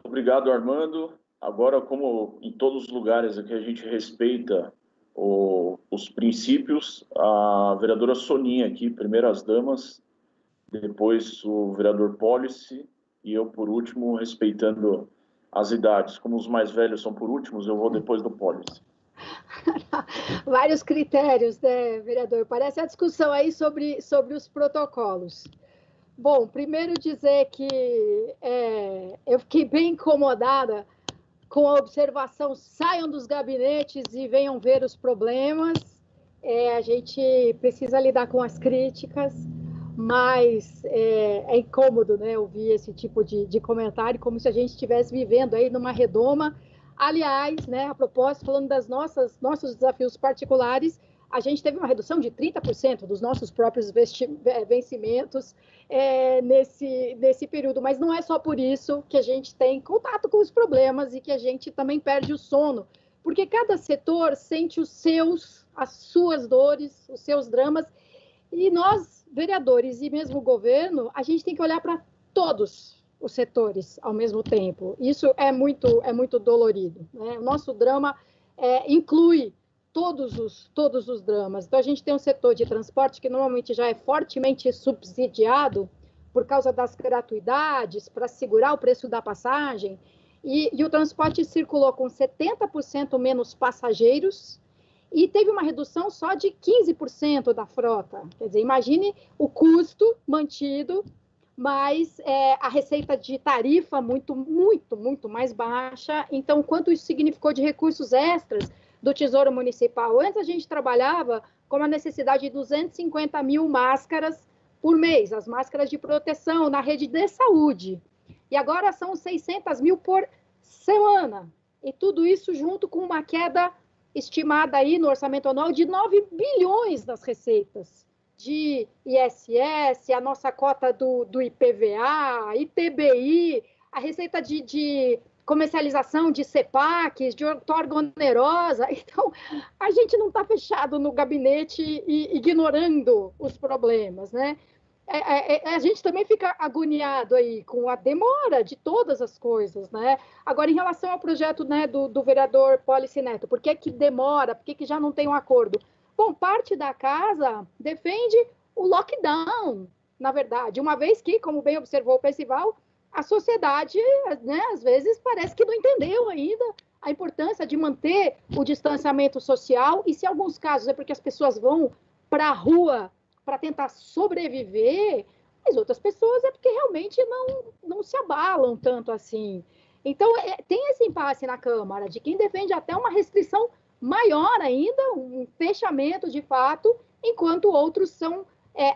Obrigado, Armando. Agora, como em todos os lugares aqui a gente respeita os princípios, a vereadora Soninha aqui, primeiro as damas, depois o vereador Policy e eu por último, respeitando as idades. Como os mais velhos são por últimos, eu vou depois do Policy. Vários critérios, né, vereador? Parece a discussão aí sobre os protocolos. Bom, primeiro dizer que eu fiquei bem incomodada com a observação, saiam dos gabinetes e venham ver os problemas. A gente precisa lidar com as críticas, mas é incômodo, né, ouvir esse tipo de comentário, como se a gente estivesse vivendo aí numa redoma. Aliás, né, a propósito, falando das nossos desafios particulares, a gente teve uma redução de 30% dos nossos próprios vencimentos nesse período, mas não é só por isso que a gente tem contato com os problemas e que a gente também perde o sono, porque cada setor sente as suas dores, os seus dramas, e nós, vereadores e mesmo o governo, a gente tem que olhar para todos os setores ao mesmo tempo. Isso é muito dolorido, né? O nosso drama inclui todos os dramas. Então, a gente tem um setor de transporte que normalmente já é fortemente subsidiado por causa das gratuidades, para segurar o preço da passagem, e o transporte circulou com 70% menos passageiros e teve uma redução só de 15% da frota. Quer dizer, imagine o custo mantido, mas a receita de tarifa muito mais baixa. Então, quanto isso significou de recursos extras do Tesouro Municipal? Antes a gente trabalhava com a necessidade de 250 mil máscaras por mês, as máscaras de proteção na rede de saúde. E agora são 600 mil por semana. E tudo isso junto com uma queda estimada aí no orçamento anual de 9 bilhões das receitas de ISS, a nossa cota do IPVA, ITBI, a receita de comercialização de CEPACs, de outorga onerosa. Então, a gente não está fechado no gabinete e ignorando os problemas, né? A gente também fica agoniado aí com a demora de todas as coisas, né? Agora, em relação ao projeto, né, do vereador Policy Neto, por que demora? Por que já não tem um acordo? Bom, parte da casa defende o lockdown, na verdade, uma vez que, como bem observou o Percival, a sociedade, né, às vezes, parece que não entendeu ainda a importância de manter o distanciamento social, e se em alguns casos é porque as pessoas vão para a rua para tentar sobreviver, as outras pessoas é porque realmente não se abalam tanto assim. Então, tem esse impasse na Câmara, de quem defende até uma restrição maior ainda, um fechamento de fato, enquanto outros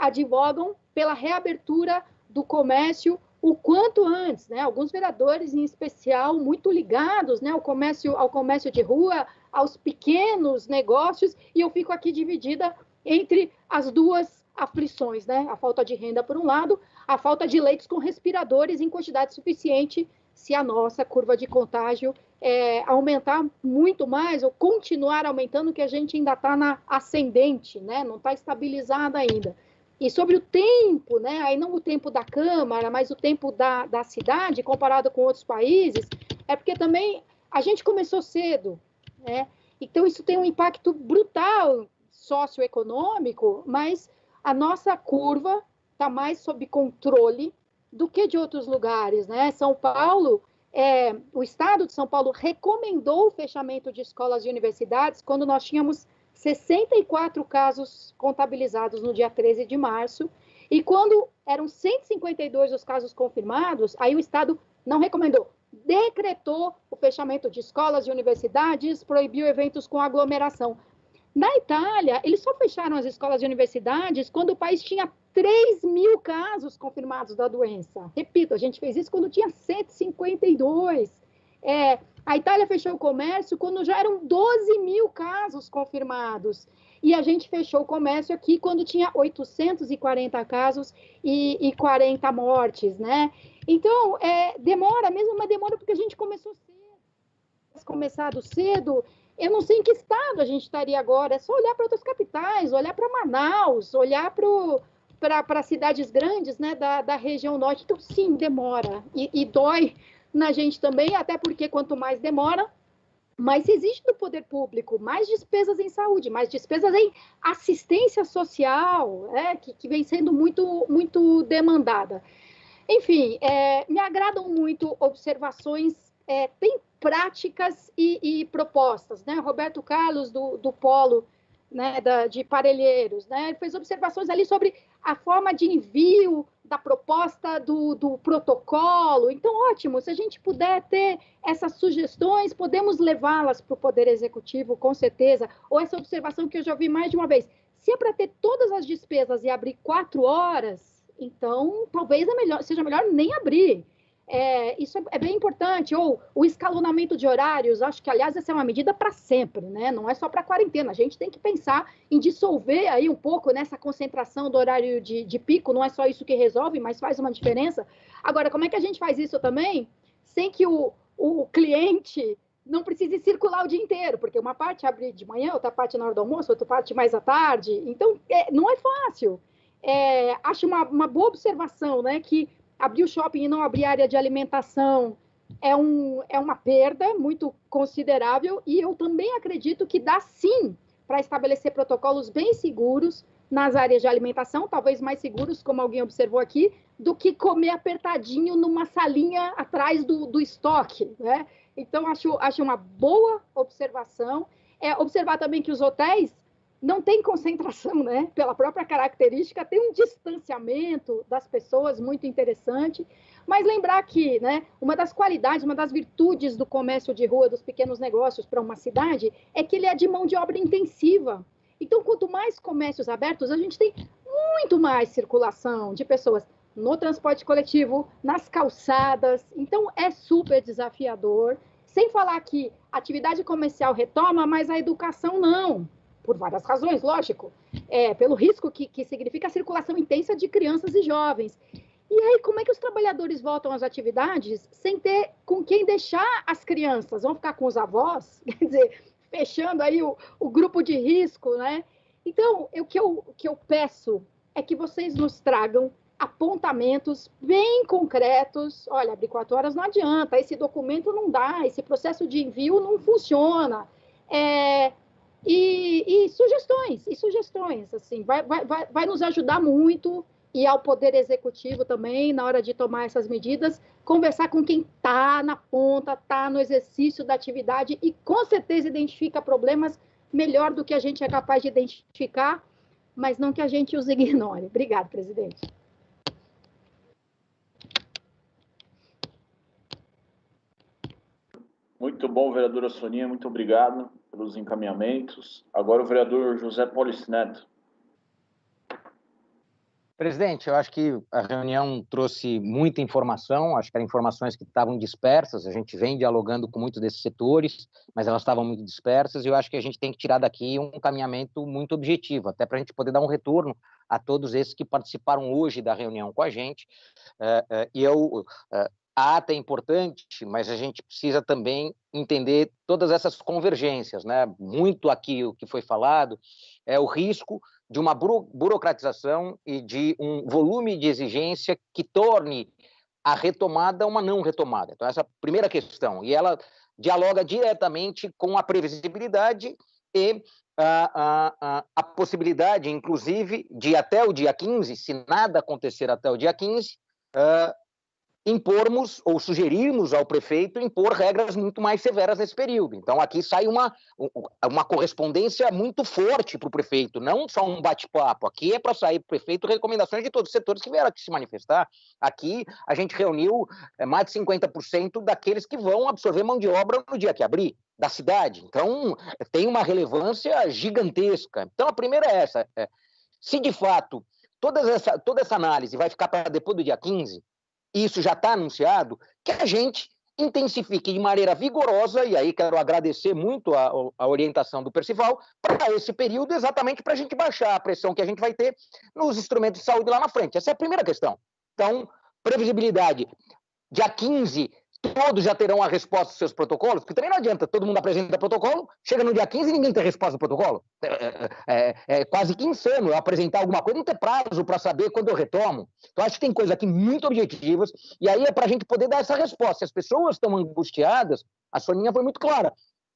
advogam pela reabertura do comércio o quanto antes, né? Alguns vereadores, em especial, muito ligados, né, ao comércio de rua, aos pequenos negócios, e eu fico aqui dividida entre as duas aflições, né? A falta de renda, por um lado, a falta de leitos com respiradores em quantidade suficiente se a nossa curva de contágio aumentar muito mais ou continuar aumentando, que a gente ainda está na ascendente, né? Não está estabilizada ainda. E sobre o tempo, né? Aí não o tempo da Câmara, mas o tempo da cidade, comparado com outros países, é porque também a gente começou cedo, né? Então isso tem um impacto brutal socioeconômico, mas a nossa curva está mais sob controle do que de outros lugares, né? São Paulo, o estado de São Paulo recomendou o fechamento de escolas e universidades quando nós tínhamos 64 casos contabilizados no dia 13 de março, e quando eram 152 os casos confirmados, aí o estado não recomendou, decretou o fechamento de escolas e universidades, proibiu eventos com aglomeração. Na Itália, eles só fecharam as escolas e universidades quando o país tinha 3.000 casos confirmados da doença. Repito, a gente fez isso quando tinha 152. A Itália fechou o comércio quando já eram 12.000 casos confirmados. E a gente fechou o comércio aqui quando tinha 840 casos e 40 mortes, né? Então, demora mesmo, mas demora porque a gente começou cedo. Começado cedo, eu não sei em que estado a gente estaria agora. É só olhar para outras capitais, olhar para Manaus, olhar para cidades grandes, né, da região norte. Então, sim, demora. E dói na gente também, até porque quanto mais demora, mais se exige do poder público, mais despesas em saúde, mais despesas em assistência social, que vem sendo muito, muito demandada. Enfim, me agradam muito observações bem práticas e propostas, né? Roberto Carlos, do Polo, né, de Parelheiros, né? Ele fez observações ali sobre a forma de envio da proposta do protocolo. Então, ótimo, se a gente puder ter essas sugestões, podemos levá-las para o Poder Executivo, com certeza. Ou essa observação que eu já ouvi mais de uma vez. Se é para ter todas as despesas e abrir 4 horas, então talvez seja melhor nem abrir. Isso é bem importante. Ou o escalonamento de horários, acho que, aliás, essa é uma medida para sempre, né? Não é só para a quarentena. A gente tem que pensar em dissolver aí um pouco nessa concentração do horário de pico. Não é só isso que resolve, mas faz uma diferença. Agora, como é que a gente faz isso também sem que o cliente não precise circular o dia inteiro? Porque uma parte abre de manhã, outra parte na hora do almoço, outra parte mais à tarde. Então, não é fácil. Acho uma boa observação, né? Que abrir o shopping e não abrir a área de alimentação é uma perda muito considerável, e eu também acredito que dá sim para estabelecer protocolos bem seguros nas áreas de alimentação, talvez mais seguros, como alguém observou aqui, do que comer apertadinho numa salinha atrás do estoque, né? Então, acho uma boa observação. Observar também que os hotéis não tem concentração, né? Pela própria característica, tem um distanciamento das pessoas muito interessante, mas lembrar que, né, uma das qualidades, uma das virtudes do comércio de rua, dos pequenos negócios para uma cidade, é que ele é de mão de obra intensiva. Então, quanto mais comércios abertos, a gente tem muito mais circulação de pessoas no transporte coletivo, nas calçadas. Então, é super desafiador. Sem falar que a atividade comercial retoma, mas a educação não. Por várias razões, lógico, pelo risco que significa a circulação intensa de crianças e jovens. E aí, como é que os trabalhadores voltam às atividades sem ter com quem deixar as crianças? Vão ficar com os avós? Quer dizer, fechando aí o grupo de risco, né? Então, o que eu peço é que vocês nos tragam apontamentos bem concretos. Olha, abrir 4 horas não adianta, esse documento não dá, esse processo de envio não funciona. E sugestões, assim, vai nos ajudar muito, e ao Poder Executivo também, na hora de tomar essas medidas, conversar com quem está na ponta, está no exercício da atividade e, com certeza, identifica problemas melhor do que a gente é capaz de identificar, mas não que a gente os ignore. Obrigada, presidente. Muito bom, vereadora Soninha, muito obrigado pelos encaminhamentos. Agora o vereador José Polici Neto. Presidente, eu acho que a reunião trouxe muita informação, acho que eram informações que estavam dispersas, a gente vem dialogando com muitos desses setores, mas elas estavam muito dispersas, e eu acho que a gente tem que tirar daqui um encaminhamento muito objetivo, até para a gente poder dar um retorno a todos esses que participaram hoje da reunião com a gente. E eu a ata é importante, mas a gente precisa também entender todas essas convergências, né? Muito aqui o que foi falado é o risco de uma burocratização e de um volume de exigência que torne a retomada uma não retomada. Então, essa é a primeira questão, e ela dialoga diretamente com a previsibilidade e a possibilidade, inclusive, de até o dia 15, se nada acontecer até o dia 15, impormos ou sugerirmos ao prefeito impor regras muito mais severas nesse período. Então, aqui sai uma correspondência muito forte para o prefeito, não só um bate-papo. Aqui é para sair para o prefeito recomendações de todos os setores que vieram aqui se manifestar. Aqui a gente reuniu mais de 50% daqueles que vão absorver mão de obra no dia que abrir da cidade. Então, tem uma relevância gigantesca. Então, a primeira é essa. Se, de fato, toda essa análise vai ficar para depois do dia 15, isso já está anunciado, que a gente intensifique de maneira vigorosa, e aí quero agradecer muito a orientação do Percival, para esse período, exatamente para a gente baixar a pressão que a gente vai ter nos instrumentos de saúde lá na frente. Essa é a primeira questão. Então, previsibilidade. Dia 15, todos já terão a resposta dos seus protocolos, porque também não adianta, todo mundo apresenta protocolo, chega no dia 15 e ninguém tem resposta do protocolo. É quase que insano eu apresentar alguma coisa e não ter prazo para saber quando eu retomo. Então, acho que tem coisas aqui muito objetivas, e aí é para a gente poder dar essa resposta. Se as pessoas estão angustiadas, a Soninha foi muito clara.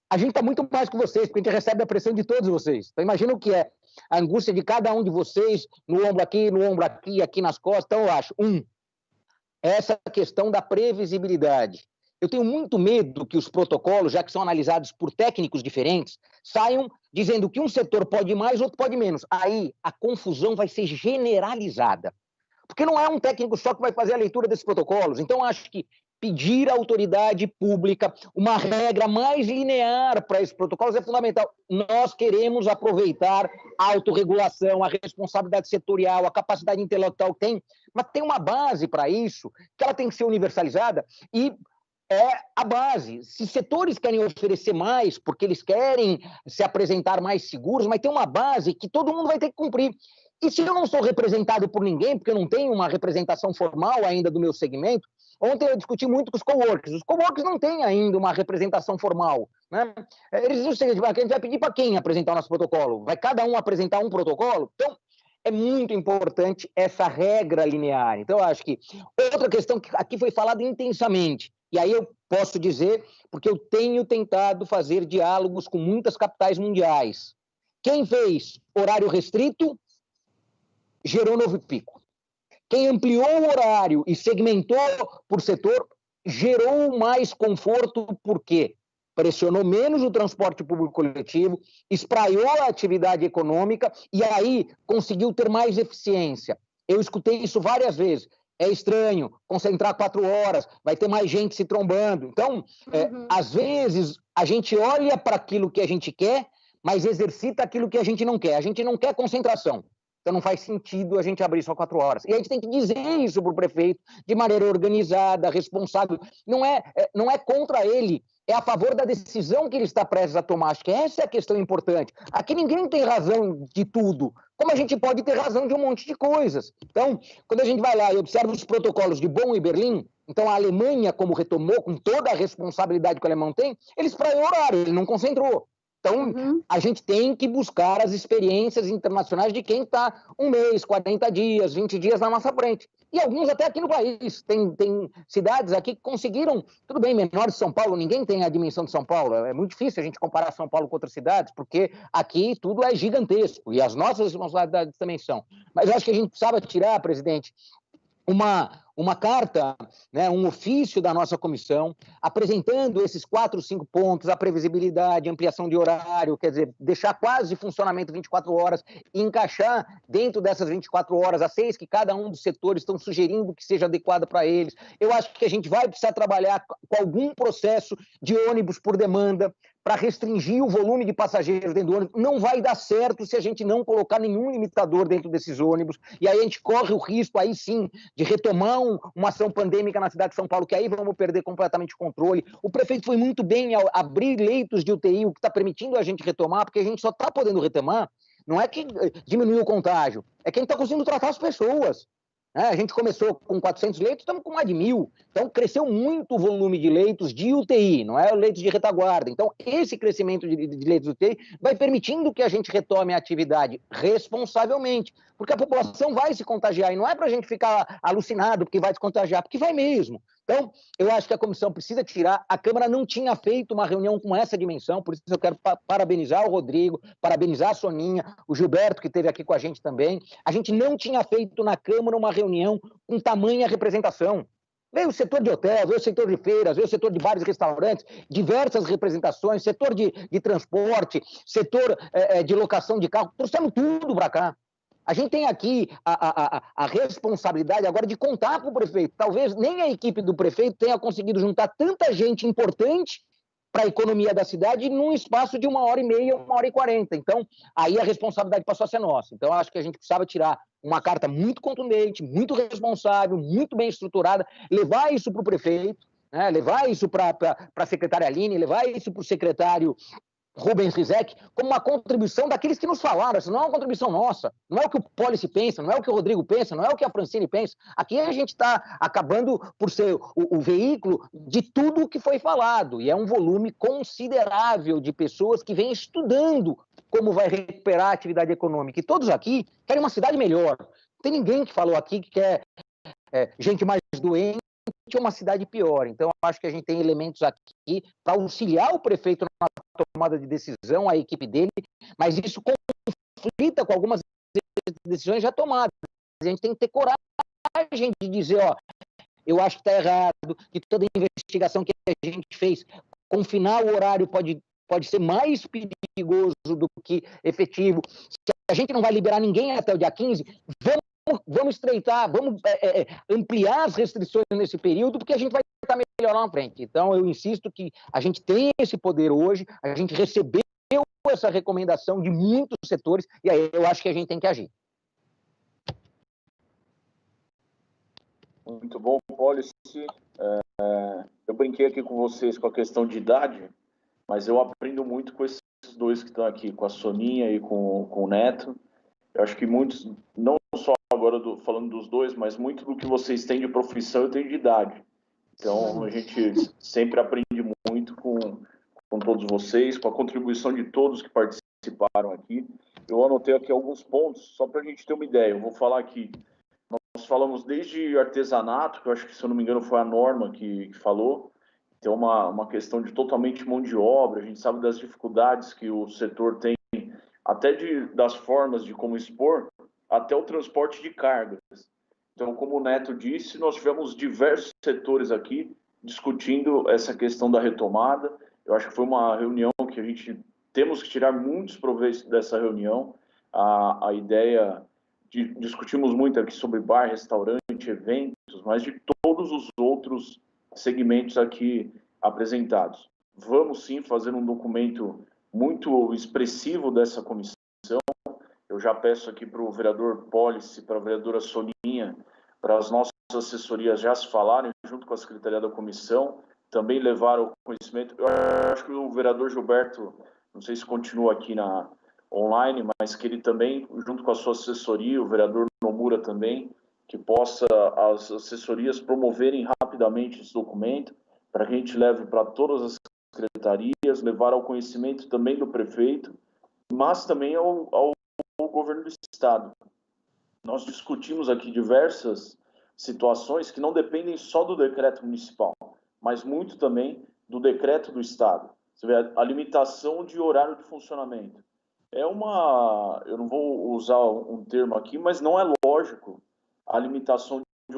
A gente está muito mais que vocês, porque a gente recebe a pressão de todos vocês. Então, imagina o que é a angústia de cada um de vocês, no ombro aqui, aqui nas costas. Então, eu acho, essa questão da previsibilidade. Eu tenho muito medo que os protocolos, já que são analisados por técnicos diferentes, saiam dizendo que um setor pode mais, outro pode menos. Aí a confusão vai ser generalizada. Porque não é um técnico só que vai fazer a leitura desses protocolos. Então, acho que pedir à autoridade pública uma regra mais linear para esses protocolos é fundamental. Nós queremos aproveitar a autorregulação, a responsabilidade setorial, a capacidade intelectual que tem, mas tem uma base para isso, que ela tem que ser universalizada, e é a base. Se setores querem oferecer mais, porque eles querem se apresentar mais seguros, mas tem uma base que todo mundo vai ter que cumprir. E se eu não sou representado por ninguém, porque eu não tenho uma representação formal ainda do meu segmento, ontem eu discuti muito com os coworkers. Os coworkers não têm ainda uma representação formal, né? Eles dizem o seguinte: a gente vai pedir para quem apresentar o nosso protocolo? Vai cada um apresentar um protocolo? Então, é muito importante essa regra linear. Então, eu acho que outra questão que aqui foi falada intensamente, e aí eu posso dizer, porque eu tenho tentado fazer diálogos com muitas capitais mundiais. Quem fez horário restrito gerou novo pico. Quem ampliou o horário e segmentou por setor gerou mais conforto, porque pressionou menos o transporte público coletivo, espraiou a atividade econômica e aí conseguiu ter mais eficiência. Eu escutei isso várias vezes. É estranho concentrar 4 horas, vai ter mais gente se trombando. Então, às vezes, a gente olha para aquilo que a gente quer, mas exercita aquilo que a gente não quer. A gente não quer concentração. Então, não faz sentido a gente abrir só 4 horas. E a gente tem que dizer isso para o prefeito de maneira organizada, responsável. Não é contra ele, é a favor da decisão que ele está prestes a tomar. Acho que essa é a questão importante. Aqui ninguém tem razão de tudo, como a gente pode ter razão de um monte de coisas. Então, quando a gente vai lá e observa os protocolos de Bonn e Berlim, então a Alemanha, como retomou, com toda a responsabilidade que o alemão tem, ele espraiou horário, ele não concentrou. Então, a gente tem que buscar as experiências internacionais de quem está 1 mês, 40 dias, 20 dias na nossa frente. E alguns até aqui no país. Tem cidades aqui que conseguiram, tudo bem, menores de São Paulo, ninguém tem a dimensão de São Paulo. É muito difícil a gente comparar São Paulo com outras cidades, porque aqui tudo é gigantesco, e as nossas responsabilidades também são. Mas eu acho que a gente precisava tirar, presidente, uma carta, né, um ofício da nossa comissão, apresentando esses 4, 5 pontos, a previsibilidade, ampliação de horário, quer dizer, deixar quase funcionamento 24 horas e encaixar dentro dessas 24 horas as 6 que cada um dos setores estão sugerindo que seja adequada para eles. Eu acho que a gente vai precisar trabalhar com algum processo de ônibus por demanda para restringir o volume de passageiros dentro do ônibus. Não vai dar certo se a gente não colocar nenhum limitador dentro desses ônibus, e aí a gente corre o risco, aí sim, de retomar uma ação pandêmica na cidade de São Paulo, que aí vamos perder completamente o controle. O prefeito foi muito bem ao abrir leitos de UTI, o que está permitindo a gente retomar, porque a gente só está podendo retomar, não é que diminuiu o contágio, é que a gente está conseguindo tratar as pessoas. A gente começou com 400 leitos, estamos com mais de 1.000. Então, cresceu muito o volume de leitos de UTI, não é leitos de retaguarda. Então, esse crescimento de leitos de UTI vai permitindo que a gente retome a atividade responsavelmente, porque a população vai se contagiar, e não é para a gente ficar alucinado porque vai se contagiar, porque vai mesmo. Então, eu acho que a comissão precisa tirar. A Câmara não tinha feito uma reunião com essa dimensão, por isso eu quero parabenizar o Rodrigo, parabenizar a Soninha, o Gilberto, que esteve aqui com a gente também. A gente não tinha feito na Câmara uma reunião com tamanha representação. Veio o setor de hotel, veio o setor de feiras, veio o setor de bares e restaurantes, diversas representações, setor de transporte, setor de locação de carro, trouxemos tudo para cá. A gente tem aqui a responsabilidade agora de contar com o prefeito. Talvez nem a equipe do prefeito tenha conseguido juntar tanta gente importante para a economia da cidade num espaço de 1h30, 1h40. Então, aí a responsabilidade passou a ser nossa. Então, acho que a gente precisava tirar uma carta muito contundente, muito responsável, muito bem estruturada, levar isso para o prefeito, né? Levar isso para a secretária Aline, levar isso para o secretário Rubens Rizek, como uma contribuição daqueles que nos falaram. Isso não é uma contribuição nossa, não é o que o Policy pensa, não é o que o Rodrigo pensa, não é o que a Francine pensa. Aqui a gente está acabando por ser o veículo de tudo o que foi falado, e é um volume considerável de pessoas que vêm estudando como vai recuperar a atividade econômica. E todos aqui querem uma cidade melhor. Não tem ninguém que falou aqui que quer gente mais doente ou uma cidade pior. Então, acho que a gente tem elementos aqui para auxiliar o prefeito na tomada de decisão, a equipe dele, mas isso conflita com algumas decisões já tomadas. A gente tem que ter coragem de dizer, ó, eu acho que está errado, que toda investigação que a gente fez, confinar o horário pode ser mais perigoso do que efetivo. Se a gente não vai liberar ninguém até o dia 15, vamos estreitar, vamos ampliar as restrições nesse período, porque a gente vai estar melhor lá na frente. Então, eu insisto que a gente tem esse poder hoje, a gente recebeu essa recomendação de muitos setores, e aí eu acho que a gente tem que agir. Muito bom, Policy. Eu brinquei aqui com vocês com a questão de idade, mas eu aprendo muito com esses dois que estão aqui, com a Soninha e com o Neto. Eu acho que muitos, não só agora falando dos dois, mas muito do que vocês têm de profissão eu tenho de idade. Então, a gente sempre aprende muito com todos vocês, com a contribuição de todos que participaram aqui. Eu anotei aqui alguns pontos, só para a gente ter uma ideia. Eu vou falar aqui. Nós falamos desde artesanato, que eu acho que, se eu não me engano, foi a Norma que falou. Tem uma questão de totalmente mão de obra. A gente sabe das dificuldades que o setor tem, até das formas de como expor, até o transporte de cargas. Então, como o Neto disse, nós tivemos diversos setores aqui discutindo essa questão da retomada. Eu acho que foi uma reunião que a gente temos que tirar muitos proveitos dessa reunião. A ideia discutimos muito aqui sobre bar, restaurante, eventos, mas de todos os outros segmentos aqui apresentados. Vamos sim fazer um documento muito expressivo dessa comissão. Eu já peço aqui para o vereador Policy, para a vereadora Soninha, para as nossas assessorias já se falarem, junto com a Secretaria da Comissão, também levar o conhecimento. Eu acho que o vereador Gilberto, não sei se continua aqui online, mas que ele também, junto com a sua assessoria, o vereador Nomura também, que possa as assessorias promoverem rapidamente esse documento, para que a gente leve para todas as secretarias, levar ao conhecimento também do prefeito, mas também ao governo do estado. Nós discutimos aqui diversas situações que não dependem só do decreto municipal, mas muito também do decreto do estado. Você vê, a limitação de horário de funcionamento. Eu não vou usar um termo aqui, mas não é lógico a limitação de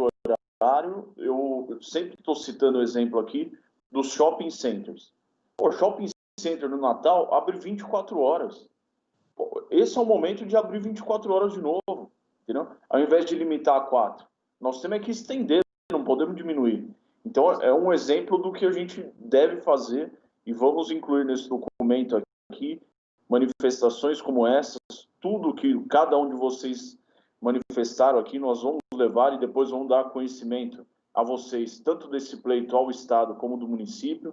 horário. Eu sempre estou citando o exemplo aqui dos shopping centers. O shopping center no Natal abre 24 horas. Esse é o momento de abrir 24 horas de novo, entendeu? Ao invés de limitar a 4. Nós temos que estender, não podemos diminuir. Então, é um exemplo do que a gente deve fazer e vamos incluir nesse documento aqui manifestações como essas, tudo que cada um de vocês manifestaram aqui, nós vamos levar e depois vamos dar conhecimento a vocês, tanto desse pleito ao Estado como do município.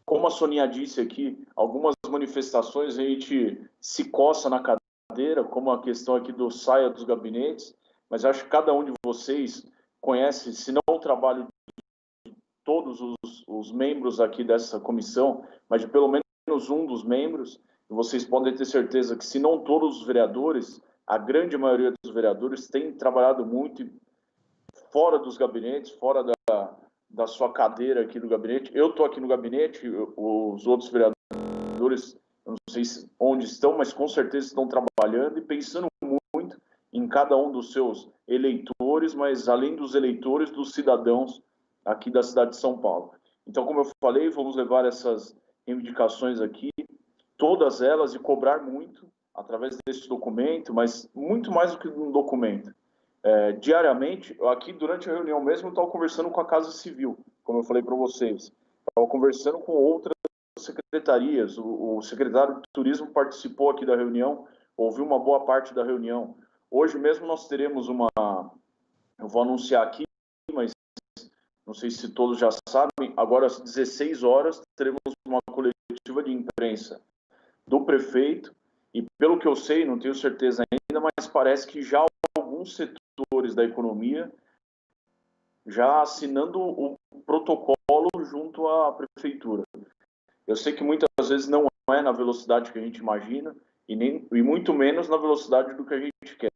Como a Soninha disse aqui, algumas manifestações a gente se coça na cadeira, como a questão aqui do saia dos gabinetes. mas acho que cada um de vocês conhece, se não o trabalho de todos os membros aqui dessa comissão, mas de pelo menos um dos membros, e vocês podem ter certeza que, se não todos os vereadores, a grande maioria dos vereadores tem trabalhado muito fora dos gabinetes, fora da sua cadeira aqui do gabinete. Eu estou aqui no gabinete, os outros vereadores, eu não sei onde estão, mas com certeza estão trabalhando e pensando muito em cada um dos seus eleitores, mas além dos eleitores, dos cidadãos aqui da cidade de São Paulo. Então, como eu falei, vamos levar essas reivindicações aqui, todas elas, e cobrar muito através desse documento, mas muito mais do que um documento. Diariamente, aqui durante a reunião mesmo, eu estava conversando com a Casa Civil, como eu falei para vocês. Estava conversando com outras secretarias, o secretário de Turismo participou aqui da reunião, ouviu uma boa parte da reunião. Hoje mesmo nós teremos eu vou anunciar aqui, mas não sei se todos já sabem, agora às 16 horas teremos uma coletiva de imprensa do prefeito, e pelo que eu sei, não tenho certeza ainda, mas parece que já alguns setores da economia já assinando o protocolo junto à prefeitura. Eu sei que muitas vezes não é na velocidade que a gente imagina, e muito menos na velocidade do que a gente quer,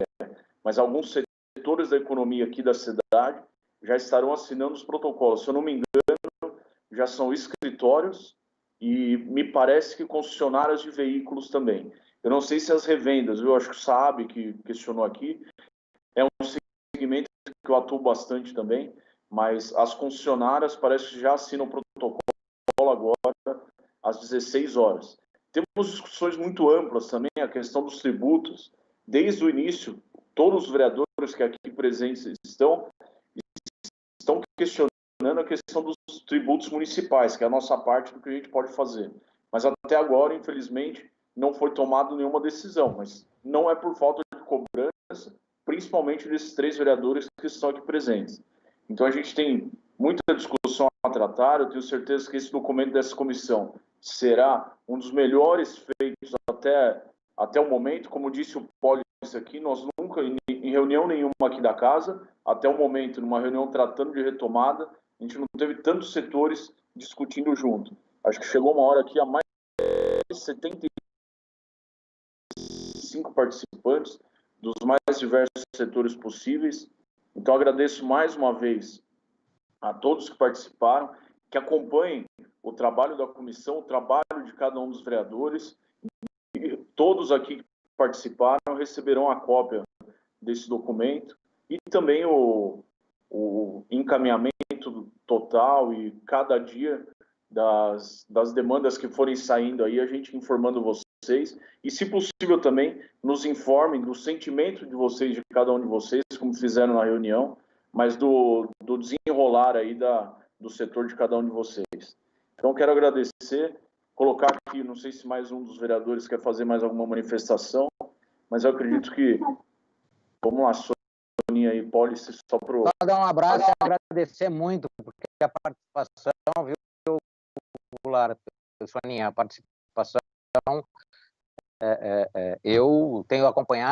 mas alguns setores da economia aqui da cidade já estarão assinando os protocolos. Se eu não me engano, já são escritórios e me parece que concessionárias de veículos também. Eu não sei se as revendas, eu acho que o Saab, que questionou aqui, é um segmento que eu atuo bastante também, mas as concessionárias parece que já assinam o protocolo agora às 16 horas. Temos discussões muito amplas também, a questão dos tributos. Desde o início, todos os vereadores que aqui presentes estão questionando a questão dos tributos municipais, que é a nossa parte do que a gente pode fazer. Mas até agora, infelizmente, não foi tomada nenhuma decisão, mas não é por falta de cobrança, principalmente desses 3 vereadores que estão aqui presentes. Então a gente tem muita discussão a tratar, eu tenho certeza que esse documento dessa comissão será um dos melhores feitos até o momento. Como disse o Pólice aqui, nós nunca, em reunião nenhuma aqui da casa, até o momento, numa reunião tratando de retomada, a gente não teve tantos setores discutindo junto. Acho que chegou uma hora aqui a mais de 75 participantes dos mais diversos setores possíveis. Então, agradeço mais uma vez a todos que participaram, que acompanhem o trabalho da comissão, o trabalho de cada um dos vereadores. E todos aqui que participaram receberão a cópia desse documento e também o encaminhamento total e cada dia das demandas que forem saindo aí, a gente informando vocês. E, se possível, também nos informem do sentimento de vocês, de cada um de vocês, como fizeram na reunião, mas do desenrolar aí do setor de cada um de vocês. Então, quero agradecer, colocar aqui, não sei se mais um dos vereadores quer fazer mais alguma manifestação, mas eu acredito que, vamos lá, Soninha e Pólice, só para o... Só dar um abraço e agradecer muito, porque a participação, viu, Soninha, a participação, eu tenho acompanhei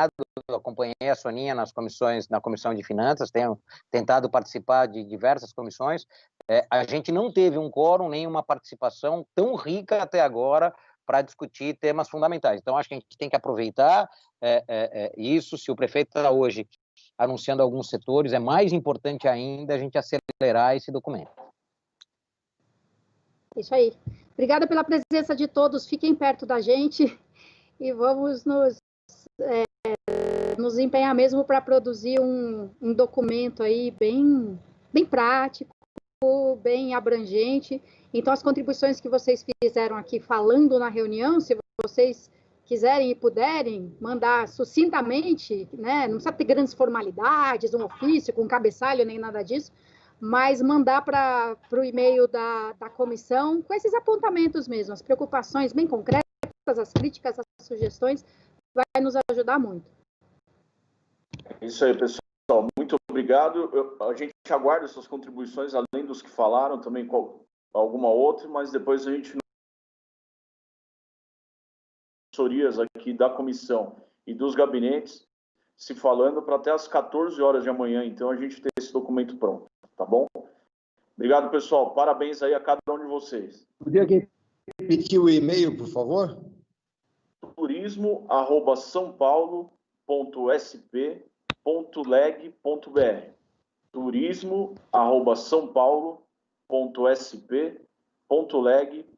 a Soninha na Comissão de Finanças, tenho tentado participar de diversas comissões. A gente não teve um quórum, nem uma participação tão rica até agora para discutir temas fundamentais. Então, acho que a gente tem que aproveitar isso. Se o prefeito está hoje anunciando alguns setores, é mais importante ainda a gente acelerar esse documento. Isso aí. Obrigada pela presença de todos. Fiquem perto da gente e vamos nos empenhar mesmo para produzir um documento aí bem prático, bem abrangente. Então, as contribuições que vocês fizeram aqui falando na reunião, se vocês quiserem e puderem mandar sucintamente, né? Não precisa ter grandes formalidades, um ofício com cabeçalho, nem nada disso, mas mandar para o e-mail da comissão com esses apontamentos mesmo, as preocupações bem concretas, as críticas, as sugestões, vai nos ajudar muito. Isso aí, pessoal. Muito obrigado. A gente aguarda essas contribuições, além dos que falaram, também com alguma outra, mas depois a gente, assessorias aqui da comissão e dos gabinetes, se falando para até às 14 horas de amanhã, então, a gente ter esse documento pronto, tá bom? Obrigado, pessoal. Parabéns aí a cada um de vocês. Podia repetir o e-mail, por favor? turismo@saopaulo.sp.leg.br turismo@saopaulo.sp.leg.br